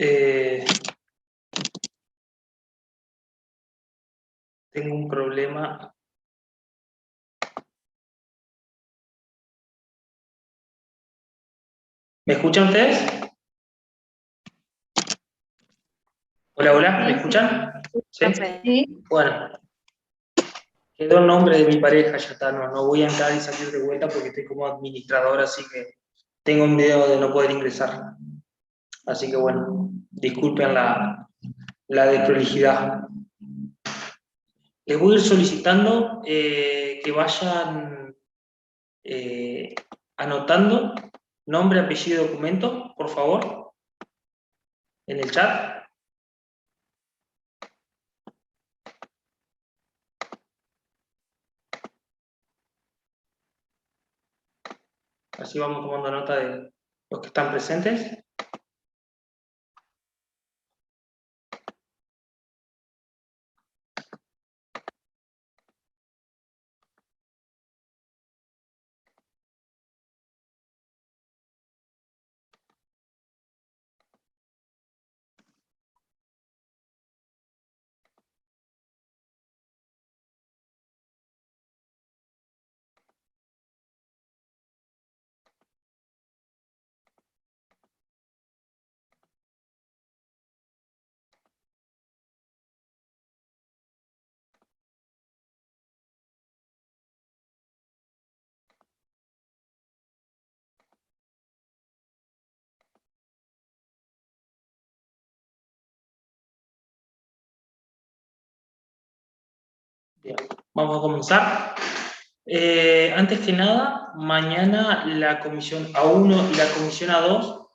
Eh, tengo un problema. ¿Me escuchan ustedes? Hola, hola, ¿me escuchan? ¿Sí? Sí. Bueno, quedó el nombre de mi pareja, ya está, no voy a entrar y salir de vuelta porque estoy como administrador, así que tengo un video de no poder ingresar. Así que bueno, disculpen la desprolijidad. Les voy a ir solicitando que vayan anotando nombre, apellido y documento, por favor, en el chat. Así vamos tomando nota de los que están presentes. Bien, vamos a comenzar. Antes que nada, mañana la comisión A1 y la comisión A2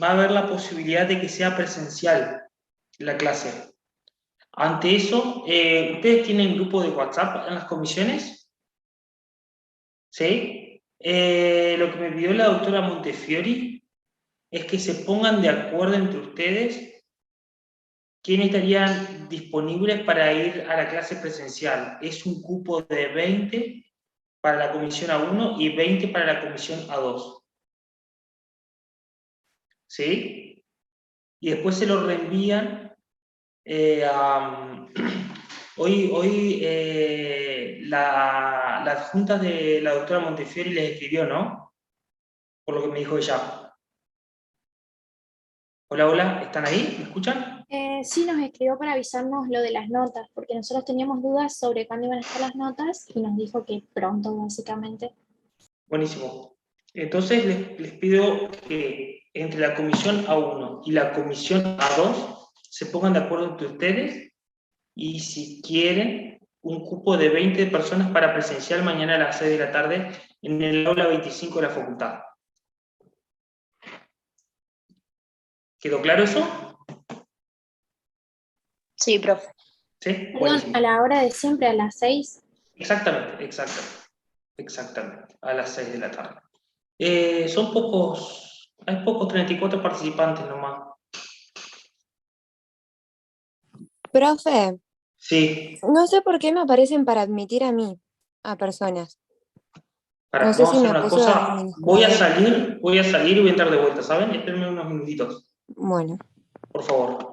va a haber la posibilidad de que sea presencial la clase. Ante eso, ¿ustedes tienen grupo de WhatsApp en las comisiones? ¿Sí? Lo que me pidió la doctora Montefiori es que se pongan de acuerdo entre ustedes quiénes estarían disponibles para ir a la clase presencial. Es un cupo de 20 para la comisión A1 y 20 para la comisión A2. ¿Sí? Y después se lo reenvían hoy la adjunta de la doctora Montefiori les escribió, ¿no? Por lo que me dijo ella. Hola, hola, ¿están ahí? ¿Me escuchan? Sí, nos escribió para avisarnos lo de las notas, porque nosotros teníamos dudas sobre cuándo iban a estar las notas y nos dijo que pronto, básicamente. Buenísimo. Entonces les pido que entre la comisión A1 y la comisión A2 se pongan de acuerdo entre ustedes y si quieren un cupo de 20 personas para presencial mañana a las 6 de la tarde en el aula 25 de la facultad. ¿Quedó claro eso? Sí, profe. ¿Sí? Perdón, Buenísimo. a la hora de siempre, a las 6. Exactamente, a las 6 de la tarde. Son pocos, hay pocos 34 participantes nomás. Profe, Sí, no sé por qué me aparecen para admitir a mí, a personas. No sé vamos a si hacer me una puso de cosa. Voy a administradora. salir, voy a salir y voy a entrar de vuelta, ¿saben? Espérenme unos minutitos, Bueno. por favor.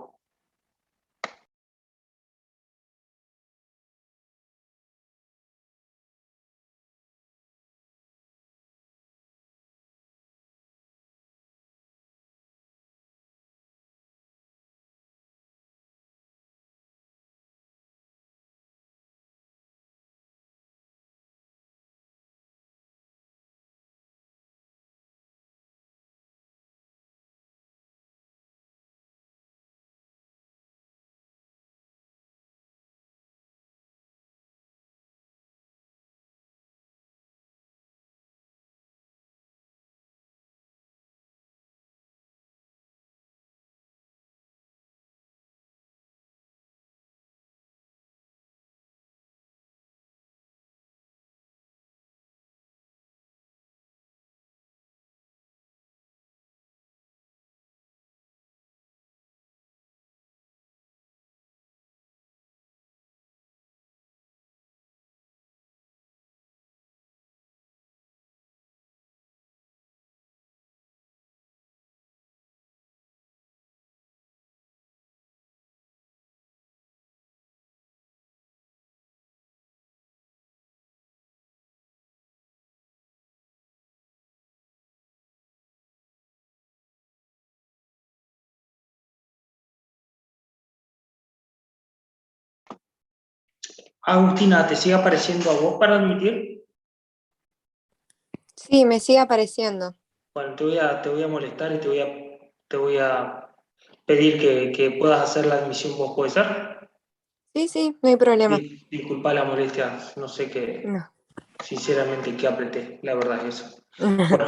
Agustina, ¿te sigue apareciendo a vos para admitir? Sí, me sigue apareciendo. Bueno, te voy a molestar y te voy a pedir que puedas hacer la admisión vos, ¿puede ser? Sí, sí, no hay problema. Disculpa la molestia, no sé qué, No. sinceramente, qué apreté, la verdad es eso. Bueno,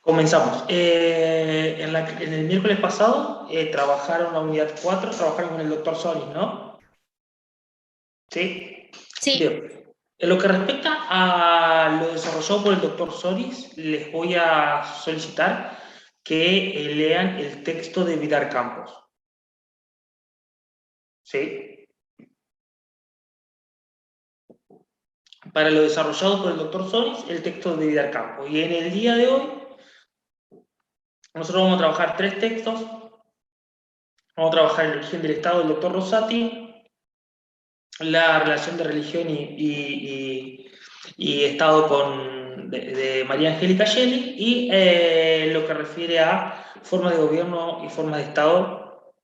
comenzamos. En el miércoles pasado trabajaron la unidad 4, trabajaron con el doctor Solis, ¿no? ¿Sí? Sí, Bien. En lo que respecta a lo desarrollado por el doctor Solis, les voy a solicitar que lean el texto de Vidar Campos. ¿Sí? Para lo desarrollado por el doctor Solis, el texto de Vidar Campos. Y en el día de hoy, nosotros vamos a trabajar 3 textos. Vamos a trabajar el origen del Estado del doctor Rosati, la relación de religión y Estado de María Angélica Gelli y lo que refiere a formas de gobierno y formas de Estado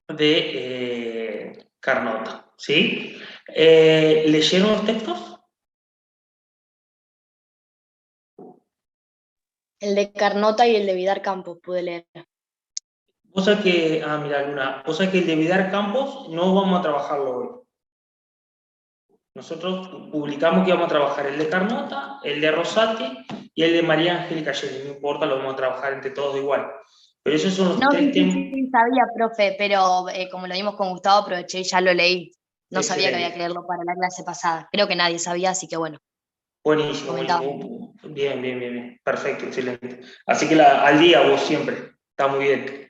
de Carnota. ¿Sí? ¿Leyeron los textos? El de Carnota y el de Vidar Campos pude leer. Vos sabés que, mira, Luna, vos sabés que el de Vidar Campos no vamos a trabajarlo hoy. Nosotros publicamos que vamos a trabajar el de Carnota, el de Rosati y el de María Angélica Gelli. No importa, lo vamos a trabajar entre todos igual. Pero esos son los No, 3 temas. sí, sabía, profe, pero como lo vimos con Gustavo, aproveché y ya lo leí. No sabía que había que Excelente. leerlo para la clase pasada. Creo que nadie sabía, así que bueno, Buenísimo, comentaba. buenísimo. Bien, bien, bien, bien. Perfecto, excelente. Así que al día vos siempre. Está muy bien.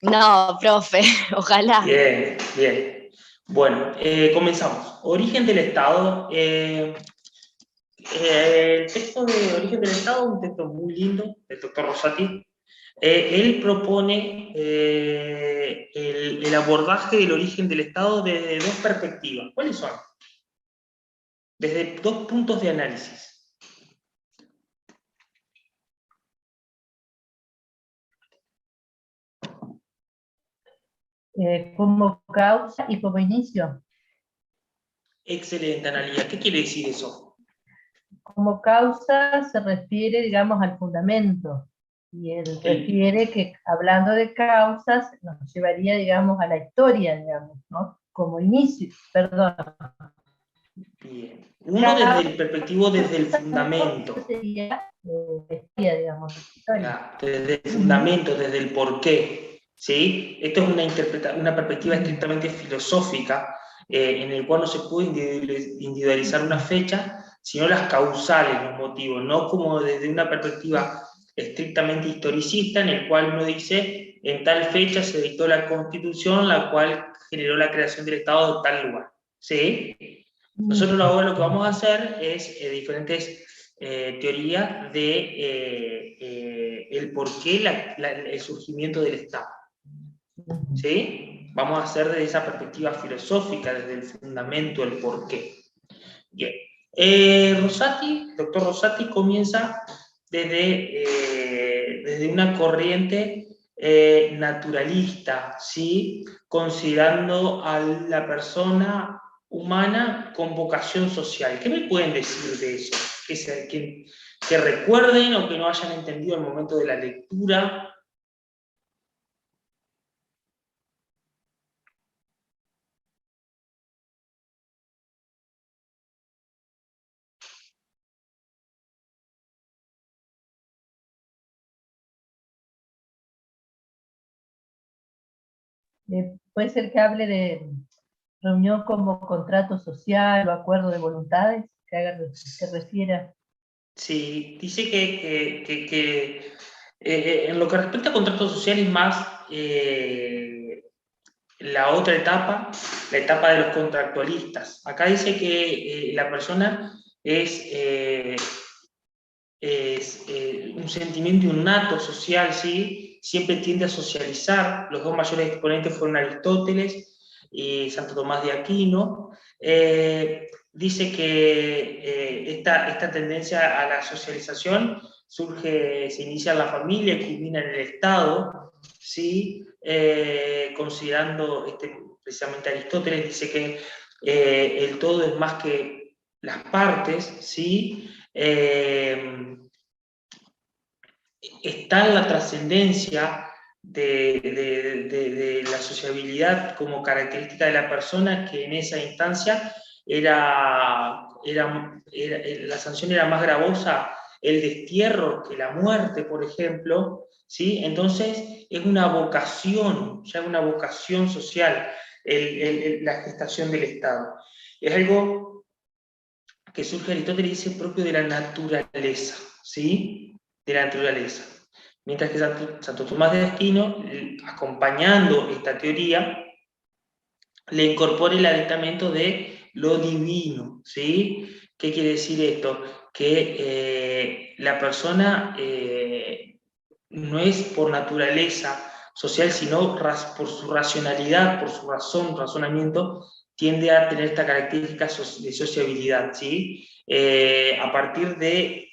No, profe, ojalá. Bien, bien. Bueno, comenzamos. Origen del Estado. El texto de Origen del Estado, un texto muy lindo del doctor Rosati. Él propone el abordaje del origen del Estado desde 2 perspectivas. ¿Cuáles son? Desde 2 puntos de análisis. Como causa y como inicio. Excelente, Analia. ¿Qué quiere decir eso? Como causa se refiere, digamos, al fundamento, y él refiere que, hablando de causas, nos llevaría, digamos, a la historia, digamos, ¿no? Como inicio, perdón. Bien. Uno desde el perspectivo, desde el fundamento. Sería historia, digamos, historia. Desde el fundamento, desde el porqué. ¿Sí? Esto es una perspectiva estrictamente filosófica, en el cual no se puede individualizar una fecha, sino las causales, los motivos, no como desde una perspectiva estrictamente historicista, en el cual uno dice, en tal fecha se dictó la Constitución, la cual generó la creación del Estado de tal lugar. ¿Sí? Nosotros ahora lo que vamos a hacer es diferentes teorías de el porqué, el surgimiento del Estado. ¿Sí? Vamos a hacer desde esa perspectiva filosófica, desde el fundamento, el porqué. Bien. Doctor Rosati comienza desde una corriente naturalista, ¿sí? Considerando a la persona humana con vocación social. ¿Qué me pueden decir de eso? Que recuerden o que no hayan entendido al momento de la lectura. Puede ser que hable de reunión como contrato social o acuerdo de voluntades, que refiera. Sí, dice que en lo que respecta a contratos sociales más la otra etapa, la etapa de los contractualistas. Acá dice que la persona es un sentimiento innato social, ¿sí? Siempre tiende a socializar. Los 2 mayores exponentes fueron Aristóteles y Santo Tomás de Aquino. Dice que esta tendencia a la socialización se inicia en la familia y culmina en el Estado, ¿sí? Considerando precisamente Aristóteles, dice que el todo es más que las partes, ¿sí? Está en la trascendencia de la sociabilidad como característica de la persona, que en esa instancia la sanción era más gravosa, el destierro, que la muerte, por ejemplo, ¿sí? Entonces es una vocación, ya una vocación social, la gestación del Estado. Es algo que surge, Aristóteles dice, propio de la naturaleza, ¿sí? De la naturaleza. Mientras que Santo Tomás de Aquino, acompañando esta teoría, le incorpora el aditamento de lo divino, ¿sí? ¿Qué quiere decir esto? Que la persona no es por naturaleza social, sino por su racionalidad, por su razonamiento, tiende a tener esta característica de sociabilidad, ¿sí? A partir de,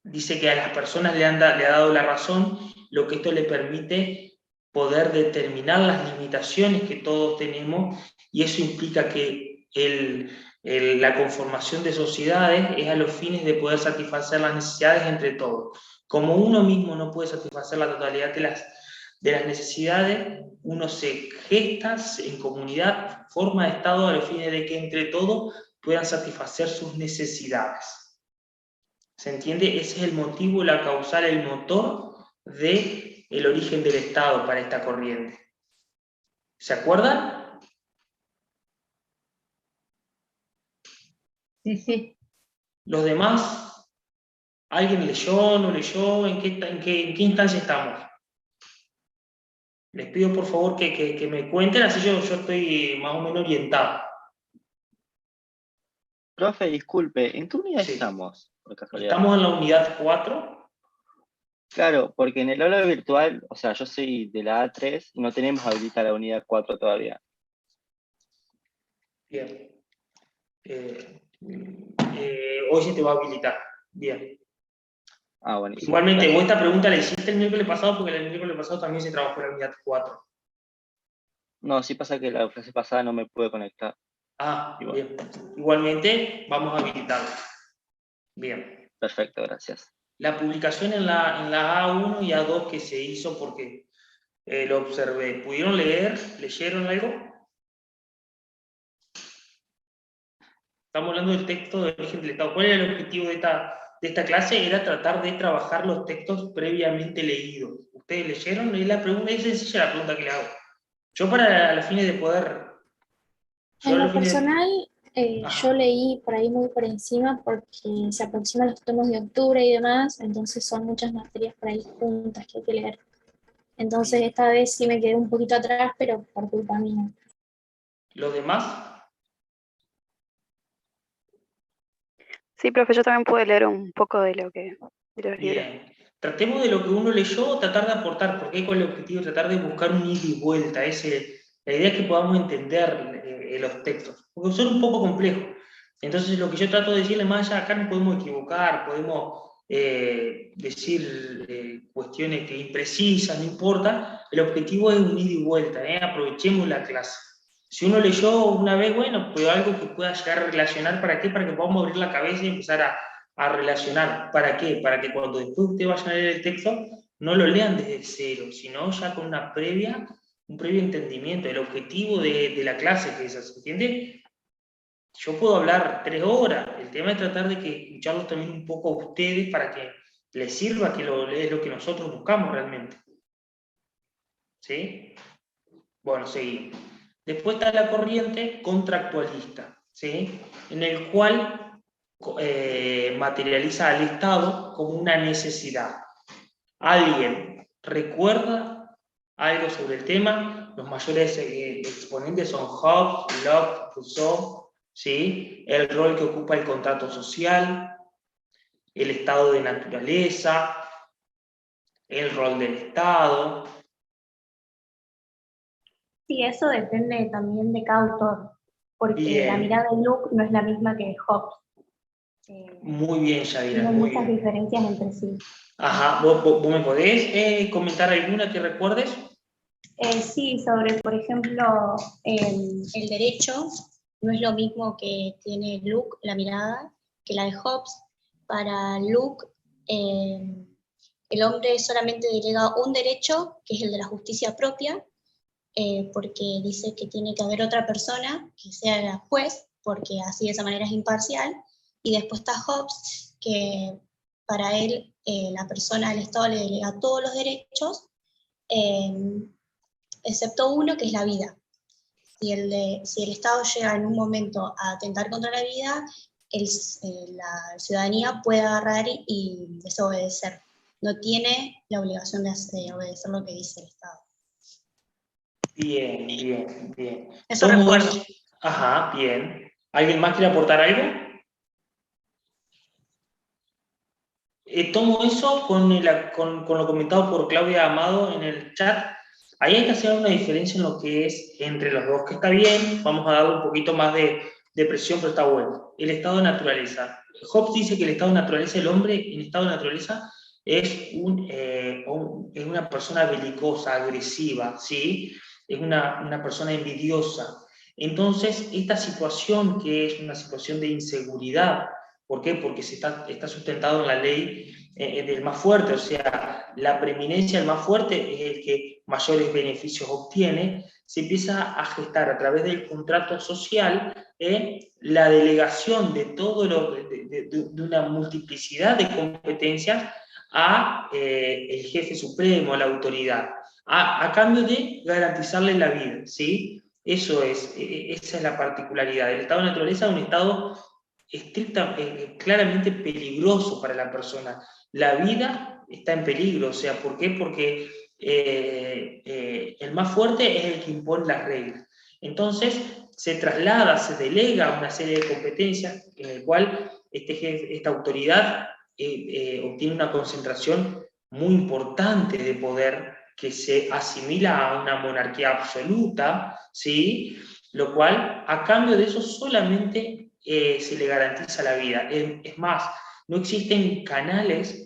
dice que a las personas le ha dado la razón, lo que esto le permite poder determinar las limitaciones que todos tenemos, y eso implica que la conformación de sociedades es a los fines de poder satisfacer las necesidades entre todos. Como uno mismo no puede satisfacer la totalidad de las necesidades, uno se gesta en comunidad, forma de Estado a los fines de que entre todos puedan satisfacer sus necesidades. ¿Se entiende? Ese es el motivo, la causal, el motor del origen del Estado para esta corriente. ¿Se acuerdan? Sí, sí. Los demás, ¿alguien leyó, no leyó? ¿En qué instancia estamos? Les pido por favor que me cuenten, así yo estoy más o menos orientado. Profe, disculpe, ¿en qué unidad Sí. estamos, por casualidad? Estamos en la unidad 4. Claro, porque en el aula virtual, o sea, yo soy de la A3 y no tenemos habilitada la unidad 4 todavía. Bien. Hoy se te va a habilitar. Bien. Ah, buenísimo. Igualmente, Gracias. vos esta pregunta la hiciste el miércoles pasado, porque el miércoles pasado también se trabajó en la unidad 4. No, sí pasa que la clase pasada no me pude conectar. Ah, bien. Igualmente, vamos a habilitarlo. Bien. Perfecto, gracias. La publicación en la A1 y A2 que se hizo, porque lo observé. ¿Pudieron leer? ¿Leyeron algo? Estamos hablando del texto de origen del Estado. ¿Cuál era el objetivo de esta clase? Era tratar de trabajar los textos previamente leídos. ¿Ustedes leyeron? Es sencilla la pregunta que le hago. Yo para los fines de poder... En lo personal, Ajá. yo leí por ahí muy por encima porque se aproximan los tomos de octubre y demás, entonces son muchas materias por ahí juntas que hay que leer. Entonces esta vez sí me quedé un poquito atrás, pero por culpa mía. ¿Los demás? Sí, profe, yo también pude leer un poco de los libros. Bien. Tratemos de lo que uno leyó, tratar de aportar, porque hay con el objetivo de tratar de buscar un ida y vuelta. La idea es que podamos entender los textos, porque son un poco complejos. Entonces lo que yo trato de decirle, más allá, acá no podemos equivocar, podemos decir cuestiones que imprecisas, no importa. El objetivo es un ida y vuelta, aprovechemos la clase. Si uno leyó una vez, bueno, pues algo que pueda llegar a relacionar, ¿para qué? Para que podamos abrir la cabeza y empezar a relacionar. ¿Para qué? Para que cuando después ustedes vayan a leer el texto, no lo lean desde cero, sino ya con un previo entendimiento, el objetivo de la clase que es, ¿se entiende? Yo puedo hablar 3 horas, el tema es tratar de que escucharlos también un poco a ustedes para que les sirva, que es lo que nosotros buscamos realmente. ¿Sí? Bueno, seguimos. Después está la corriente contractualista, ¿sí? En el cual materializa al Estado como una necesidad. ¿Alguien recuerda algo sobre el tema? Los mayores exponentes son Hobbes, Locke, Rousseau, ¿sí? El rol que ocupa el contrato social, el estado de naturaleza, el rol del Estado. Sí, eso depende también de cada autor, porque Bien. la mirada de Luke no es la misma que de Hobbes. Muy bien, Yadira, Tienen muy muchas bien. diferencias entre sí. Ajá, ¿vos me podés comentar alguna que recuerdes? Sí, sobre, por ejemplo, el derecho, no es lo mismo que tiene Luke, la mirada, que la de Hobbes. Para Luke, el hombre solamente delega un derecho, que es el de la justicia propia, porque dice que tiene que haber otra persona que sea el juez, porque así de esa manera es imparcial. Y después está Hobbes, que para él la persona del Estado le delega todos los derechos, excepto uno, que es la vida. Si el Estado llega en un momento a atentar contra la vida, la ciudadanía puede agarrar y desobedecer. No tiene la obligación de obedecer lo que dice el Estado. Bien, bien, bien. Eso recuerdo. Ajá, bien. ¿Alguien más quiere aportar algo? Tomo eso con lo comentado por Claudia Amado en el chat. Ahí hay que hacer una diferencia en lo que es entre los dos, que está bien, vamos a darle un poquito más de presión, pero está bueno. El estado de naturaleza. Hobbes dice que el estado de naturaleza, el hombre en estado de naturaleza es una persona belicosa, agresiva, ¿sí? Es una persona envidiosa. Entonces, esta situación que es una situación de inseguridad, ¿por qué? Porque está sustentado en la ley del más fuerte, o sea, la preeminencia del más fuerte es el que mayores beneficios obtiene. Se empieza a gestar a través del contrato social la delegación de de una multiplicidad de competencias a el jefe supremo, a la autoridad, a cambio de garantizarle la vida, ¿sí? Esa es la particularidad. El estado de naturaleza es un estado claramente peligroso para la persona. La vida está en peligro, o sea, ¿por qué? Porque el más fuerte es el que impone las reglas. Entonces, se traslada, se delega una serie de competencias en el cual esta autoridad obtiene una concentración muy importante de poder que se asimila a una monarquía absoluta, ¿sí? Lo cual, a cambio de eso, solamente se le garantiza la vida. Es más, no existen canales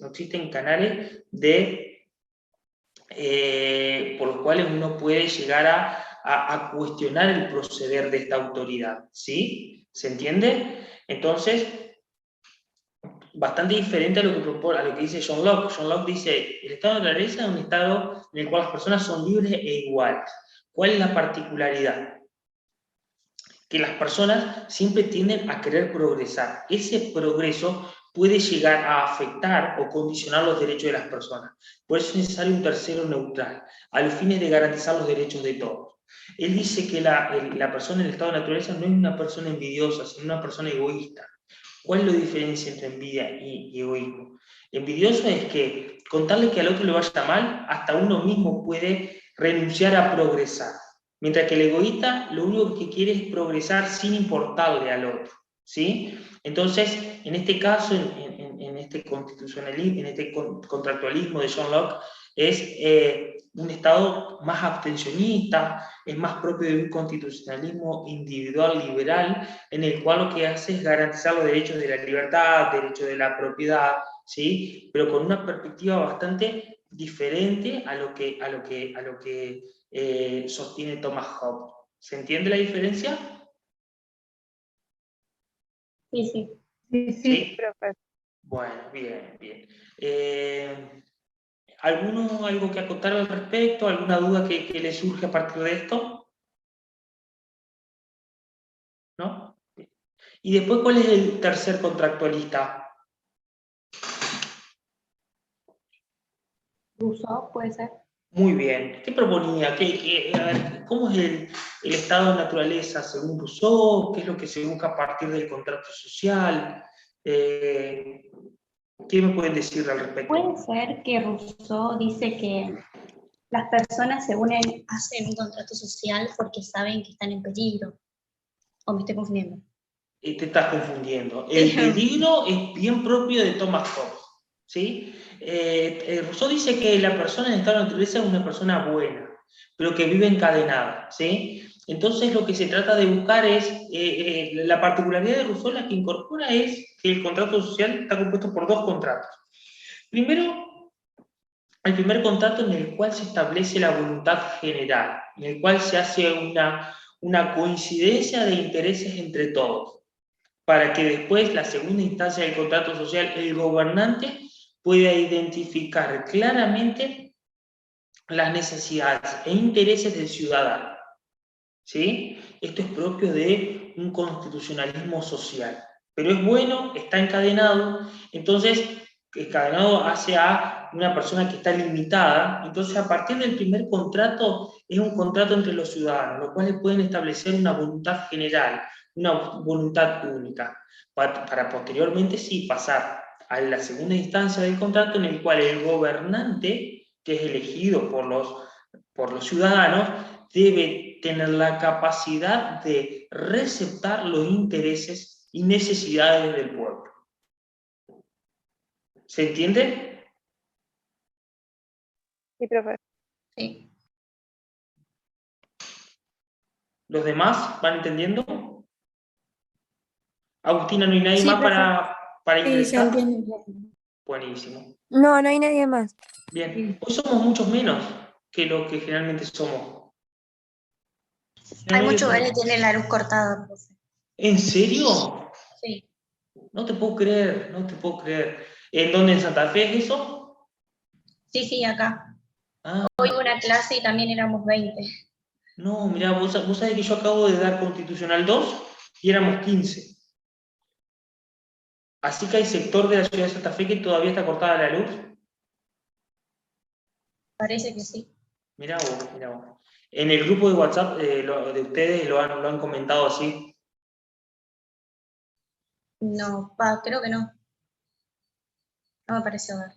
por los cuales uno puede llegar a cuestionar el proceder de esta autoridad, ¿sí? ¿Se entiende? Entonces, bastante diferente a lo que dice John Locke. John Locke dice, el estado de naturaleza es un estado en el cual las personas son libres e iguales. ¿Cuál es la particularidad? Que las personas siempre tienden a querer progresar. Ese progreso puede llegar a afectar o condicionar los derechos de las personas. Por eso es necesario un tercero neutral, a los fines de garantizar los derechos de todos. Él dice que la persona en el estado de naturaleza no es una persona envidiosa, sino una persona egoísta. ¿Cuál es la diferencia entre envidia y egoísmo? Envidioso es que contarle que al otro le vaya mal, hasta uno mismo puede renunciar a progresar. Mientras que el egoísta lo único que quiere es progresar sin importarle al otro, ¿sí? Entonces, en este caso, en este constitucionalismo, en este contractualismo de John Locke, es un estado más abstencionista, es más propio de un constitucionalismo individual liberal, en el cual lo que hace es garantizar los derechos de la libertad, derechos de la propiedad, ¿sí? Pero con una perspectiva bastante diferente a lo que sostiene Thomas Hobbes. ¿Se entiende la diferencia? Sí, sí. Sí, ¿Sí? Profe. Bueno, bien, bien. ¿Algo que acotar al respecto? ¿Alguna duda que le surge a partir de esto? ¿No? Y después, ¿cuál es el tercer contractualista? Rousseau, puede ser. Muy bien. ¿Qué proponía? A ver, ¿cómo es el estado de naturaleza según Rousseau? ¿Qué es lo que se busca a partir del contrato social? ¿Qué me pueden decir al respecto? Puede ser que Rousseau dice que las personas se unen, hacen un contrato social porque saben que están en peligro. ¿O me estoy confundiendo? Te estás confundiendo. El peligro es bien propio de Thomas Hobbes, ¿sí? Rousseau dice que la persona en estado de naturaleza es una persona buena, pero que vive encadenada, ¿sí? Entonces lo que se trata de buscar es, la particularidad de Rousseau, la que incorpora es que el contrato social está compuesto por dos contratos. Primero, el primer contrato en el cual se establece la voluntad general, en el cual se hace una coincidencia de intereses entre todos, para que después, la segunda instancia del contrato social, el gobernante pueda identificar claramente las necesidades e intereses del ciudadano. ¿Sí? Esto es propio de un constitucionalismo social. Pero es bueno, está encadenado, entonces encadenado hacia una persona que está limitada, entonces a partir del primer contrato es un contrato entre los ciudadanos, los cuales pueden establecer una voluntad general, una voluntad única, para posteriormente sí pasar a la segunda instancia del contrato en el cual el gobernante, que es elegido por los ciudadanos, debe tener la capacidad de receptar los intereses y necesidades del pueblo. ¿Se entiende? Sí, profe. Sí. ¿Los demás van entendiendo? Agustina, ¿no hay nadie Sí, más profe. para Sí, se ingresar? entiende. Buenísimo. No, no hay nadie más. Bien, hoy somos muchos menos que lo que generalmente somos. Hay muchos lugares que tienen la luz cortada, profe. ¿En serio? Sí. No te puedo creer, no te puedo creer. ¿En dónde, en Santa Fe es eso? Sí, acá. Ah, Hoy hubo una clase y también éramos 20. no, mirá, vos sabés que yo acabo de dar Constitucional 2 y éramos 15. Así que hay sector de la ciudad de Santa Fe que todavía está cortada la luz. Parece que sí. Mirá vos, mirá vos. En el grupo de WhatsApp de ustedes lo han comentado así. No, creo que no. No me pareció ver.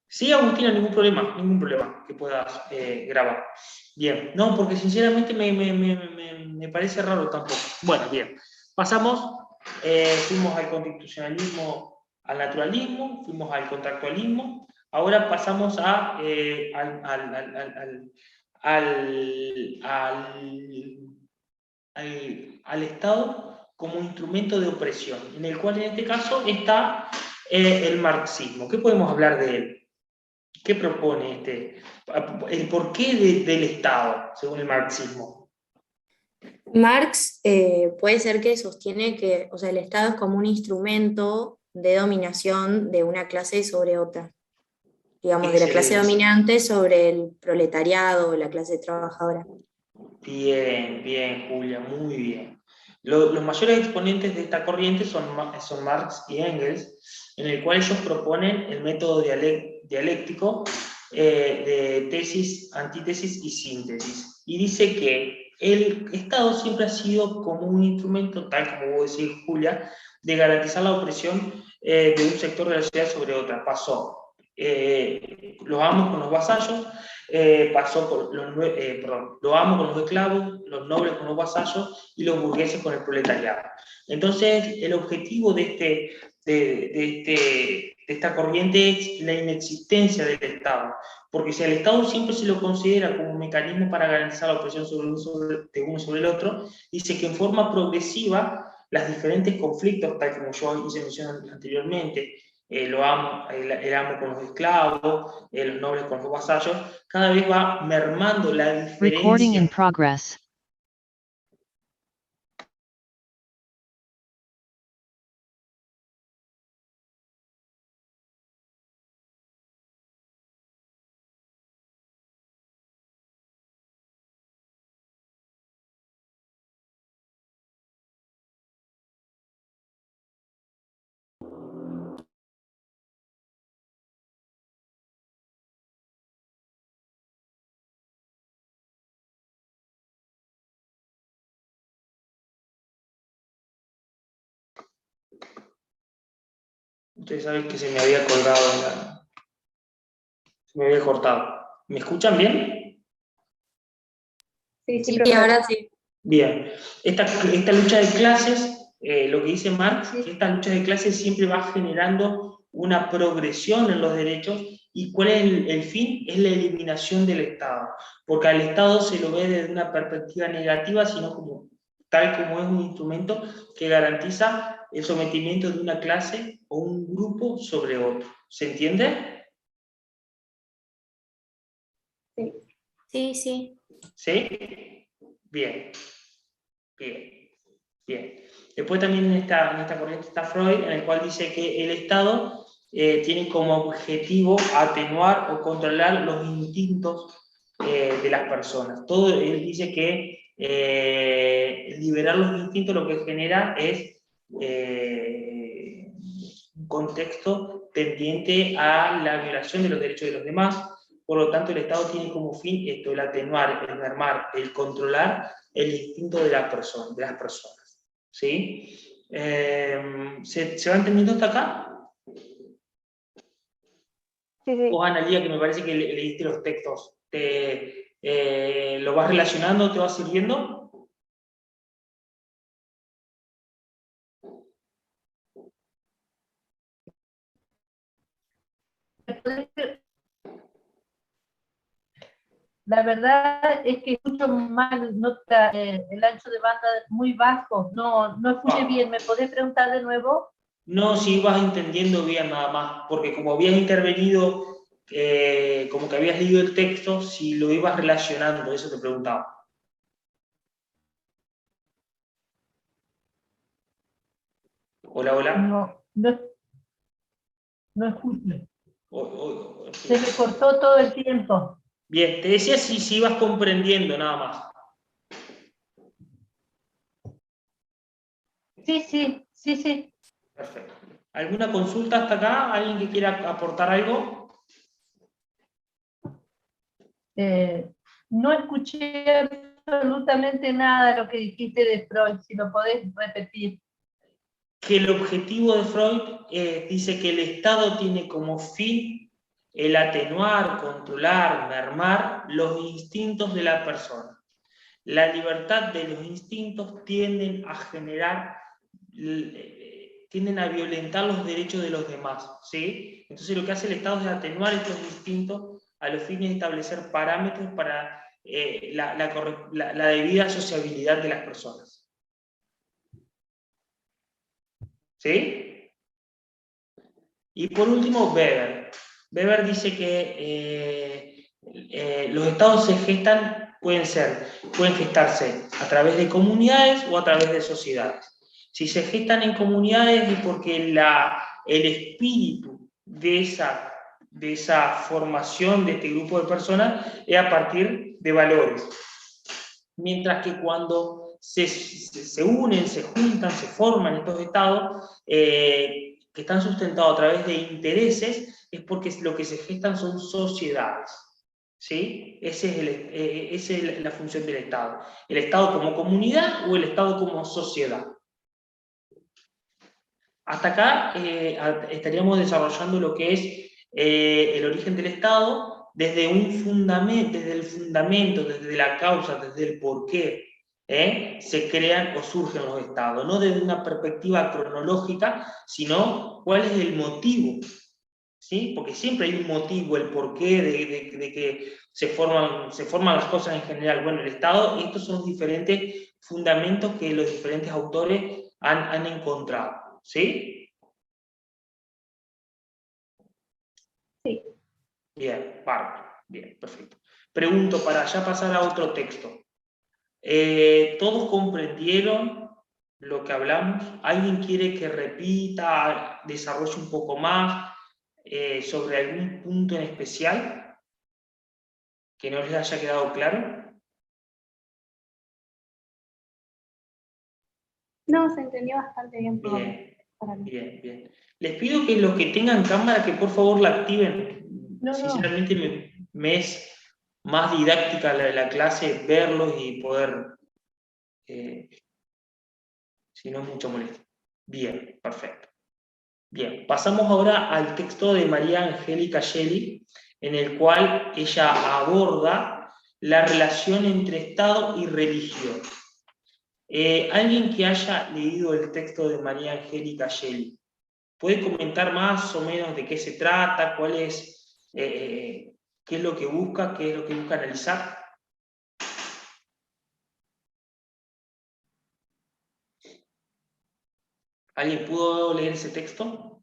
Sí, Agustina, ningún problema que puedas grabar. Bien, no, porque sinceramente me parece raro tampoco. Bueno, bien, pasamos, fuimos al constitucionalismo, al naturalismo, fuimos al contractualismo, ahora pasamos al Estado como instrumento de opresión, en el cual en este caso está el marxismo. ¿Qué podemos hablar de él? ¿Qué propone el porqué del Estado, según el marxismo? Marx puede ser que sostiene que, o sea, el Estado es como un instrumento de dominación de una clase sobre otra. Digamos, de la clase Excelente. dominante sobre el proletariado o la clase trabajadora. Bien, bien, Julia, muy bien. Los mayores exponentes de esta corriente son Marx y Engels, en el cual ellos proponen el método dialéctico de tesis, antítesis y síntesis. Y dice que el Estado siempre ha sido como un instrumento, tal como vos decís, Julia, de garantizar la opresión de un sector de la sociedad sobre otra. Pasó los amos con los vasallos, pasó por los amos con los esclavos, los nobles con los vasallos y los burgueses con el proletariado. Entonces, el objetivo de esta corriente es la inexistencia del Estado, porque si al Estado siempre se lo considera como un mecanismo para garantizar la opresión de uno sobre el otro, dice que en forma progresiva los diferentes conflictos, tal como yo hice mención anteriormente, el amo con los esclavos, los nobles con los vasallos, cada vez va mermando la diferencia. Recording in progress. Ustedes saben que se me había colgado, se me había cortado. ¿Me escuchan bien? Sí, Sí, ahora sí. Bien. Esta lucha de clases, lo que dice Marx, que esta lucha de clases siempre va generando una progresión en los derechos. ¿Y cuál es el fin? Es la eliminación del Estado. Porque al Estado se lo ve desde una perspectiva negativa, sino tal como es un instrumento que garantiza el sometimiento de una clase o un grupo sobre otro. ¿Se entiende? Sí, sí. ¿Sí? Bien, bien, bien. Después también en esta corriente está Freud, en el cual dice que el Estado tiene como objetivo atenuar o controlar los instintos de las personas. Él dice que liberar los instintos lo que genera es un contexto tendiente a la violación de los derechos de los demás. Por lo tanto, el Estado tiene como fin esto, el atenuar, el mermar, el controlar el instinto de las personas. ¿Sí? ¿Se va entendiendo hasta acá? Sí, sí. Vos, Analía, que me parece que leíste los textos, ¿lo vas relacionando, te va sirviendo? La verdad es que escucho mal, nota, el ancho de banda muy bajo, no escuché bien. ¿Me podés preguntar de nuevo? No, si ibas entendiendo bien nada más, porque como habías intervenido, como que habías leído el texto, si lo ibas relacionando, eso te preguntaba. Hola, hola. No escucho. Sí. Se me cortó todo el tiempo. Bien, te decía si ibas comprendiendo nada más. Sí. Perfecto. ¿Alguna consulta hasta acá? ¿Alguien que quiera aportar algo? No escuché absolutamente nada de lo que dijiste de Freud, si lo podés repetir. Que el objetivo de Freud dice que el Estado tiene como fin el atenuar, controlar, mermar los instintos de la persona. La libertad de los instintos tienden a violentar los derechos de los demás, ¿sí? Entonces lo que hace el Estado es atenuar estos instintos a los fines de establecer parámetros para la debida sociabilidad de las personas. ¿Sí? Y por último, Weber. Weber dice que los estados pueden gestarse a través de comunidades o a través de sociedades. Si se gestan en comunidades es porque el espíritu de esa formación de este grupo de personas es a partir de valores. Mientras que cuando se unen, se juntan, se forman estos estados que están sustentados a través de intereses, es porque lo que se gestan son sociedades. ¿Sí? Esa es la función del Estado. ¿El Estado como comunidad o el Estado como sociedad? Hasta acá estaríamos desarrollando lo que es el origen del Estado desde el fundamento, desde la causa, desde el porqué se crean o surgen los Estados, no desde una perspectiva cronológica, sino cuál es el motivo, ¿sí? Porque siempre hay un motivo, el porqué de que se forman las cosas en general. Bueno, el Estado, estos son los diferentes fundamentos que los diferentes autores han encontrado. ¿Sí? Sí. Bien, bárbaro. Bien, perfecto. Pregunto para ya pasar a otro texto. ¿Todos comprendieron lo que hablamos? ¿Alguien quiere que repita, desarrolle un poco más sobre algún punto en especial que no les haya quedado claro? No, se entendió bastante bien por Bien, para mí. bien. Les pido que los que tengan cámara, que por favor la activen. Sinceramente me es más didáctica la clase verlos y poder, si no es mucho molestia. Bien, perfecto. Bien, pasamos ahora al texto de María Angélica Gelli, en el cual ella aborda la relación entre Estado y religión. ¿Alguien que haya leído el texto de María Angélica Gelli puede comentar más o menos de qué se trata, qué es lo que busca, analizar? ¿Alguien pudo leer ese texto?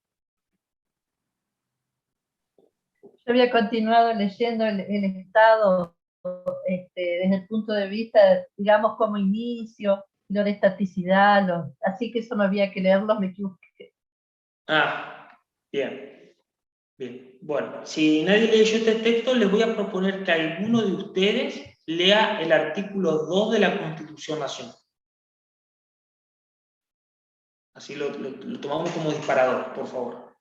Yo había continuado leyendo el Estado desde el punto de vista, digamos, como inicio, lo de estaticidad, así que eso no había que leerlo, me equivoqué. Ah, bien. Bien. Bueno, si nadie leyó este texto, les voy a proponer que alguno de ustedes lea el artículo 2 de la Constitución Nacional. Así lo tomamos como disparador, por favor.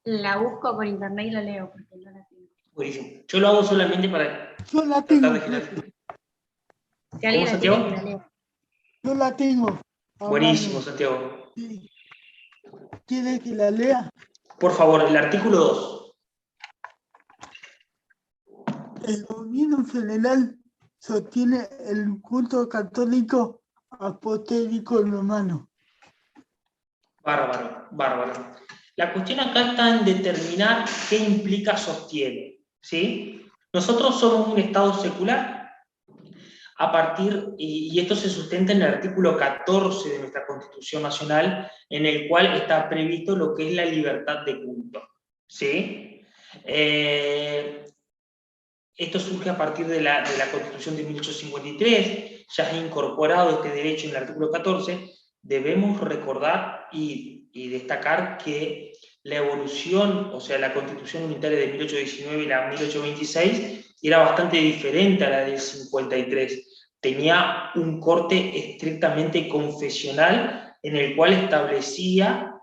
La busco por internet y la leo, porque no la tengo. Buenísimo. Yo lo hago solamente para Yo la tengo, tratar de generar. Si alguien la tiene, Santiago? que la lea. yo la tengo. Buenísimo, Santiago. Sí. ¿Quiere que la lea? Por favor, el artículo 2. El gobierno federal sostiene el culto católico apostólico romano. Bárbaro, bárbaro. La cuestión acá está en determinar qué implica sostiene, ¿sí? Nosotros somos un Estado secular y esto se sustenta en el artículo 14 de nuestra Constitución Nacional, en el cual está previsto lo que es la libertad de culto, ¿sí? Esto surge a partir de la Constitución de 1853, ya ha incorporado este derecho en el artículo 14. Debemos recordar y destacar que la evolución, o sea, la Constitución Unitaria de 1819 y la 1826, era bastante diferente a la del 53. Tenía un corte estrictamente confesional en el cual establecía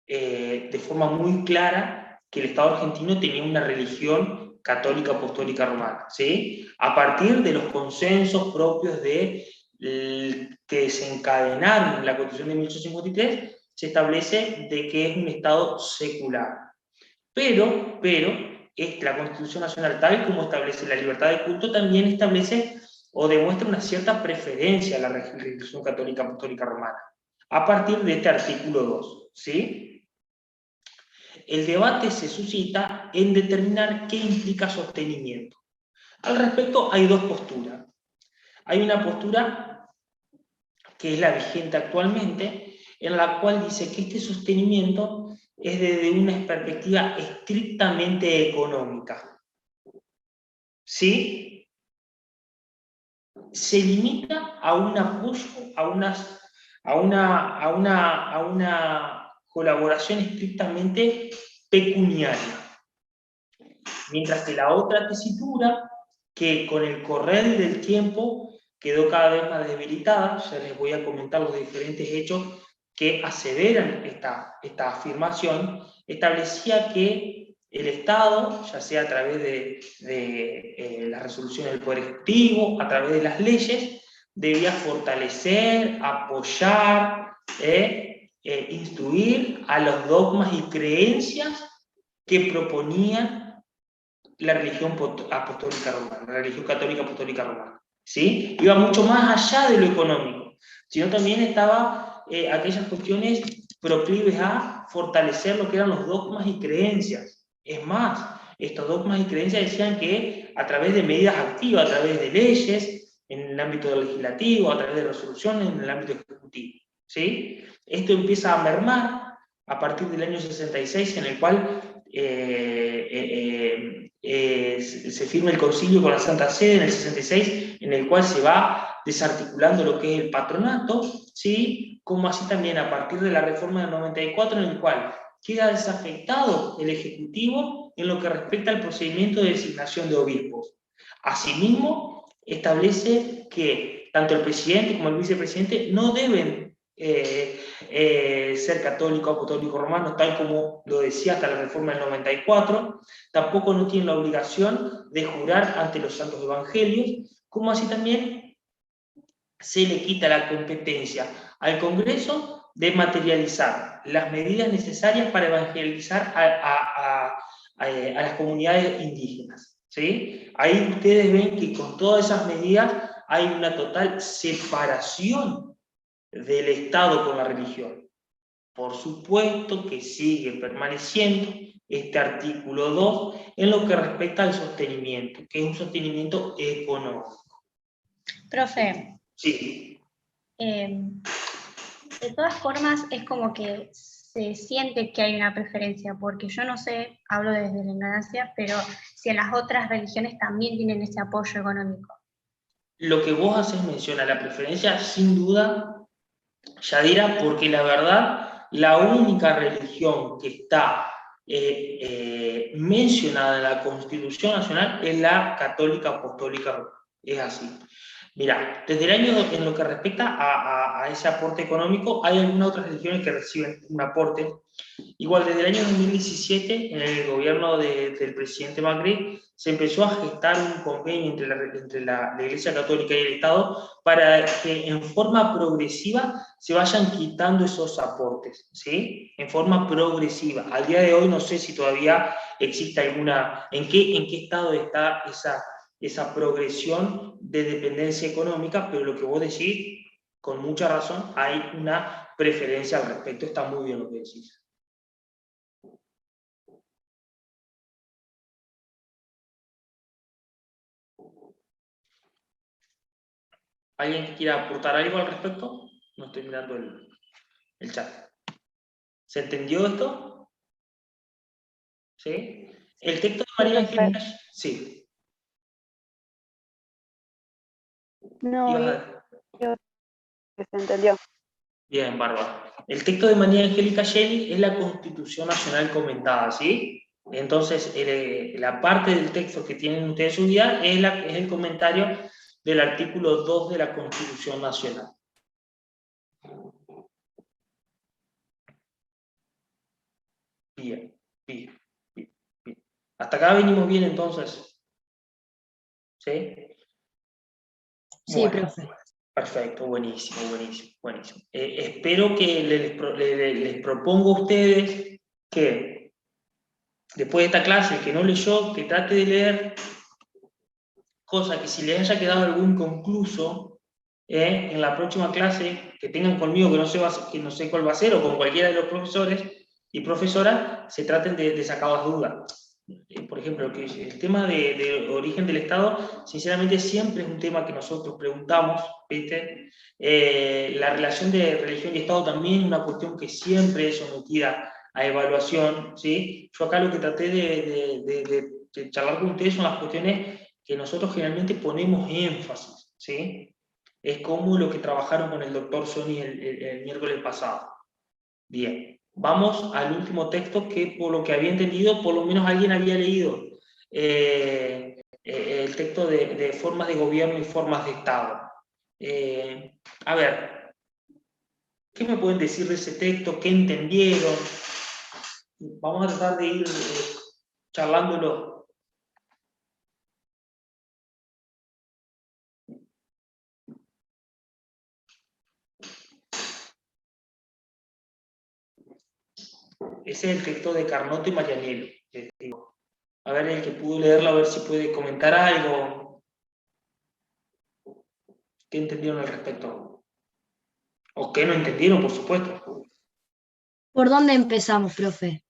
de forma muy clara que el Estado argentino tenía una religión católica apostólica romana, ¿sí? A partir de los consensos propios que desencadenaron la Constitución de 1853, se establece de que es un Estado secular. Pero la Constitución Nacional, tal como establece la libertad de culto, también establece o demuestra una cierta preferencia a la religión católica apostólica romana, a partir de este artículo 2, ¿sí? El debate se suscita en determinar qué implica sostenimiento. Al respecto hay dos posturas. Hay una postura que es la vigente actualmente, en la cual dice que este sostenimiento es desde una perspectiva estrictamente económica. ¿Sí? Se limita a un apoyo, a una colaboración estrictamente pecuniaria. Mientras que la otra tesitura, que con el correr del tiempo quedó cada vez más debilitada, ya les voy a comentar los diferentes hechos que aseveran esta afirmación, establecía que el Estado, ya sea a través de las resoluciones del Poder Ejecutivo, a través de las leyes, debía fortalecer, apoyar, instruir a los dogmas y creencias que proponían la religión apostólica romana, la religión católica apostólica romana, ¿sí? Iba mucho más allá de lo económico, sino también estaba aquellas cuestiones proclives a fortalecer lo que eran los dogmas y creencias. Es más, estos dogmas y creencias decían que a través de medidas activas, a través de leyes, en el ámbito legislativo, a través de resoluciones, en el ámbito ejecutivo, ¿sí? Esto empieza a mermar a partir del año 66, en el cual se firma el concilio con la Santa Sede en el 66, en el cual se va desarticulando lo que es el patronato, ¿sí? Como así también a partir de la reforma del 94, en el cual queda desafectado el Ejecutivo en lo que respecta al procedimiento de designación de obispos. Asimismo, establece que tanto el presidente como el vicepresidente no deben ser católico, apostólico romano, tal como lo decía hasta la reforma del 94, tampoco no tienen la obligación de jurar ante los santos evangelios, como así también se le quita la competencia al Congreso de materializar las medidas necesarias para evangelizar a las comunidades indígenas, ¿sí? Ahí ustedes ven que con todas esas medidas hay una total separación del Estado con la religión. Por supuesto que sigue permaneciendo este artículo 2 en lo que respecta al sostenimiento, que es un sostenimiento económico. Profe. Sí. De todas formas, es como que se siente que hay una preferencia, porque yo no sé, hablo desde la ignorancia, pero si en las otras religiones también tienen ese apoyo económico. Lo que vos haces mención a la preferencia, sin duda, Yadira, porque la verdad, la única religión que está mencionada en la Constitución Nacional es la católica apostólica. Es así. Mira, desde el año, en lo que respecta a ese aporte económico, hay algunas otras religiones que reciben un aporte. Igual, desde el año 2017, en el gobierno del presidente Macri, se empezó a gestar un convenio entre la Iglesia Católica y el Estado para que en forma progresiva se vayan quitando esos aportes, ¿sí? En forma progresiva. Al día de hoy no sé si todavía existe alguna... ¿En qué estado está esa progresión de dependencia económica? Pero lo que vos decís, con mucha razón, hay una preferencia al respecto. Está muy bien lo que decís. ¿Alguien que quiera aportar algo al respecto? No estoy mirando el chat. ¿Se entendió esto? ¿Sí? El texto de María Angélica... Sí. No, que se entendió. Bien, Bárbara. El texto de María Angélica Gelli es la Constitución Nacional comentada, ¿sí? Entonces, la parte del texto que tienen ustedes en su guía es el comentario del artículo 2 de la Constitución Nacional. Bien. Hasta acá venimos bien, entonces. ¿Sí? Sí, Bueno, profe. perfecto, buenísimo. Espero que les propongo a ustedes que después de esta clase, el que no leyó, que trate de leer, cosa que si les haya quedado algún concluso, en la próxima clase, que tengan conmigo, que no sé cuál va a ser, o con cualquiera de los profesores y profesoras, se traten de sacar las dudas. Por ejemplo, el tema de origen del Estado, sinceramente siempre es un tema que nosotros preguntamos, ¿viste? La relación de religión y Estado también es una cuestión que siempre es sometida a evaluación, ¿sí? Yo acá lo que traté de charlar con ustedes son las cuestiones que nosotros generalmente ponemos énfasis, ¿sí? Es como lo que trabajaron con el doctor Sony el miércoles pasado. Bien, vamos al último texto que, por lo que había entendido, por lo menos alguien había leído. El texto de formas de gobierno y formas de Estado. A ver, ¿qué me pueden decir de ese texto? ¿Qué entendieron? Vamos a tratar de ir charlándolo. Ese es el texto de Carnot y Marianello. A ver, el que pudo leerlo, a ver si puede comentar algo. ¿Qué entendieron al respecto? ¿O qué no entendieron, por supuesto? ¿Por dónde empezamos, profe?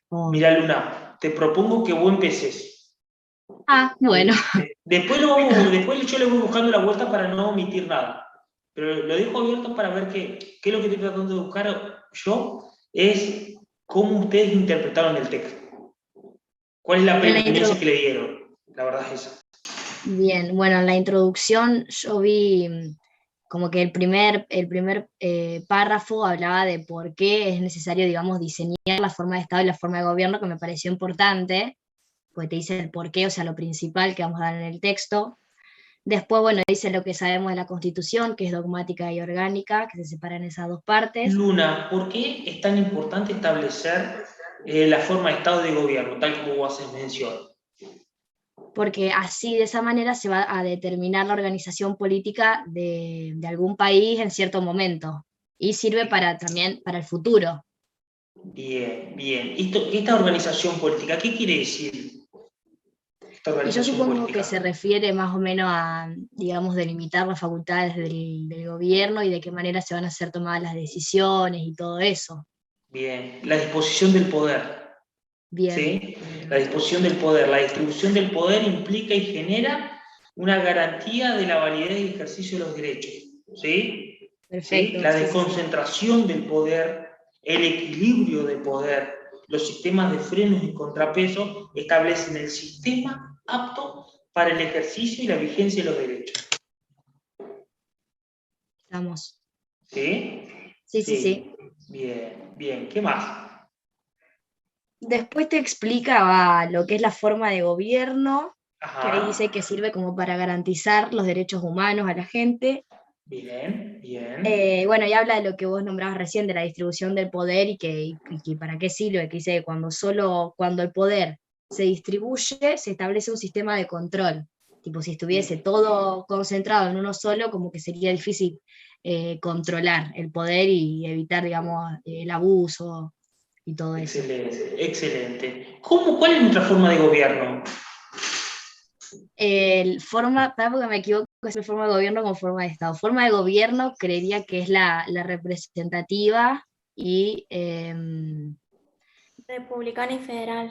Mira, Luna, te propongo que vos empeces. Ah, bueno. Después yo le voy buscando la vuelta para no omitir nada. Pero lo dejo abierto para ver qué es lo que estoy tratando de buscar yo, es cómo ustedes interpretaron el texto. ¿Cuál es la preferencia que le dieron? La verdad es esa. Bien, bueno, en la introducción yo vi como que el primer párrafo hablaba de por qué es necesario, digamos, diseñar la forma de Estado y la forma de gobierno, que me pareció importante, pues te dice el por qué, o sea, lo principal que vamos a dar en el texto. Después, bueno, dice lo que sabemos de la Constitución, que es dogmática y orgánica, que se separan esas dos partes. Luna, ¿por qué es tan importante establecer la forma de Estado y de gobierno, tal como vos haces mención? Porque así, de esa manera, se va a determinar la organización política de algún país en cierto momento. Y sirve también para el futuro. Bien. Esta organización política, ¿qué quiere decir? Y yo supongo que se refiere más o menos a, digamos, delimitar las facultades del gobierno y de qué manera se van a ser tomadas las decisiones y todo eso. Bien, la disposición del poder. Bien. ¿Sí? La disposición del poder. La distribución del poder implica y genera una garantía de la validez y ejercicio de los derechos. ¿Sí? Perfecto. ¿Sí? La desconcentración del poder El equilibrio de poder, los sistemas de frenos y contrapesos establecen el sistema apto para el ejercicio y la vigencia de los derechos. Estamos. ¿Sí? Sí. Bien, bien. ¿Qué más? Después te explica lo que es la forma de gobierno, que ahí Ajá. dice que sirve como para garantizar los derechos humanos a la gente. Bien, bien. Bueno, y habla de lo que vos nombrabas recién, de la distribución del poder y que para qué sirve, que dice que cuando el poder se distribuye, se establece un sistema de control. Tipo, si estuviese todo concentrado en uno solo, como que sería difícil controlar el poder y evitar, digamos, el abuso y todo eso. Excelente, excelente. ¿Cuál es nuestra forma de gobierno? Porque me equivoco, es la forma de gobierno como forma de Estado. Forma de gobierno creería que es la representativa y Republicana y federal.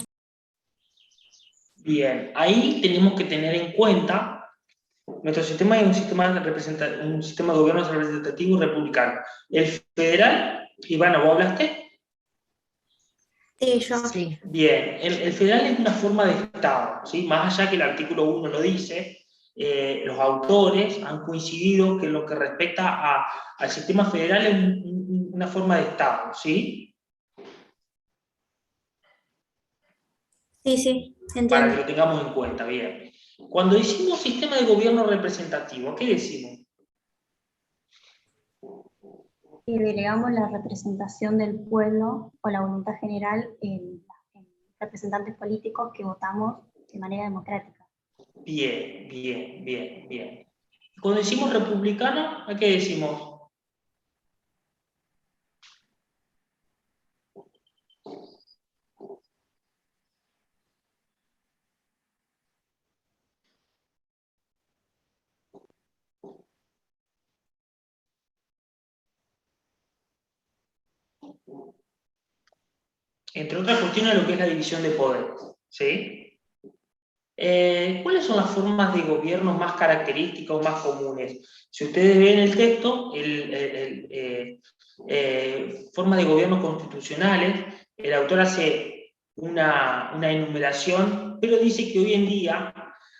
Bien, ahí tenemos que tener en cuenta, nuestro sistema es un sistema de gobierno representativo y republicano. El federal, Ivana, ¿vos hablaste? Sí, yo. Sí. Bien, el federal es una forma de Estado, ¿sí? Más allá que el artículo 1 lo dice, los autores han coincidido que en lo que respecta al sistema federal es una forma de Estado, ¿sí? Sí, entiendo. Para que lo tengamos en cuenta, bien. Cuando decimos sistema de gobierno representativo, ¿qué decimos? Y delegamos la representación del pueblo o la voluntad general en representantes políticos que votamos de manera democrática. Bien, bien, bien, bien. Cuando decimos republicano, ¿a qué decimos? Entre otras cuestiones, lo que es la división de poderes, ¿sí? ¿Cuáles son las formas de gobierno más características o más comunes? Si ustedes ven el texto, formas de gobierno constitucionales, el autor hace una enumeración, pero dice que hoy en día,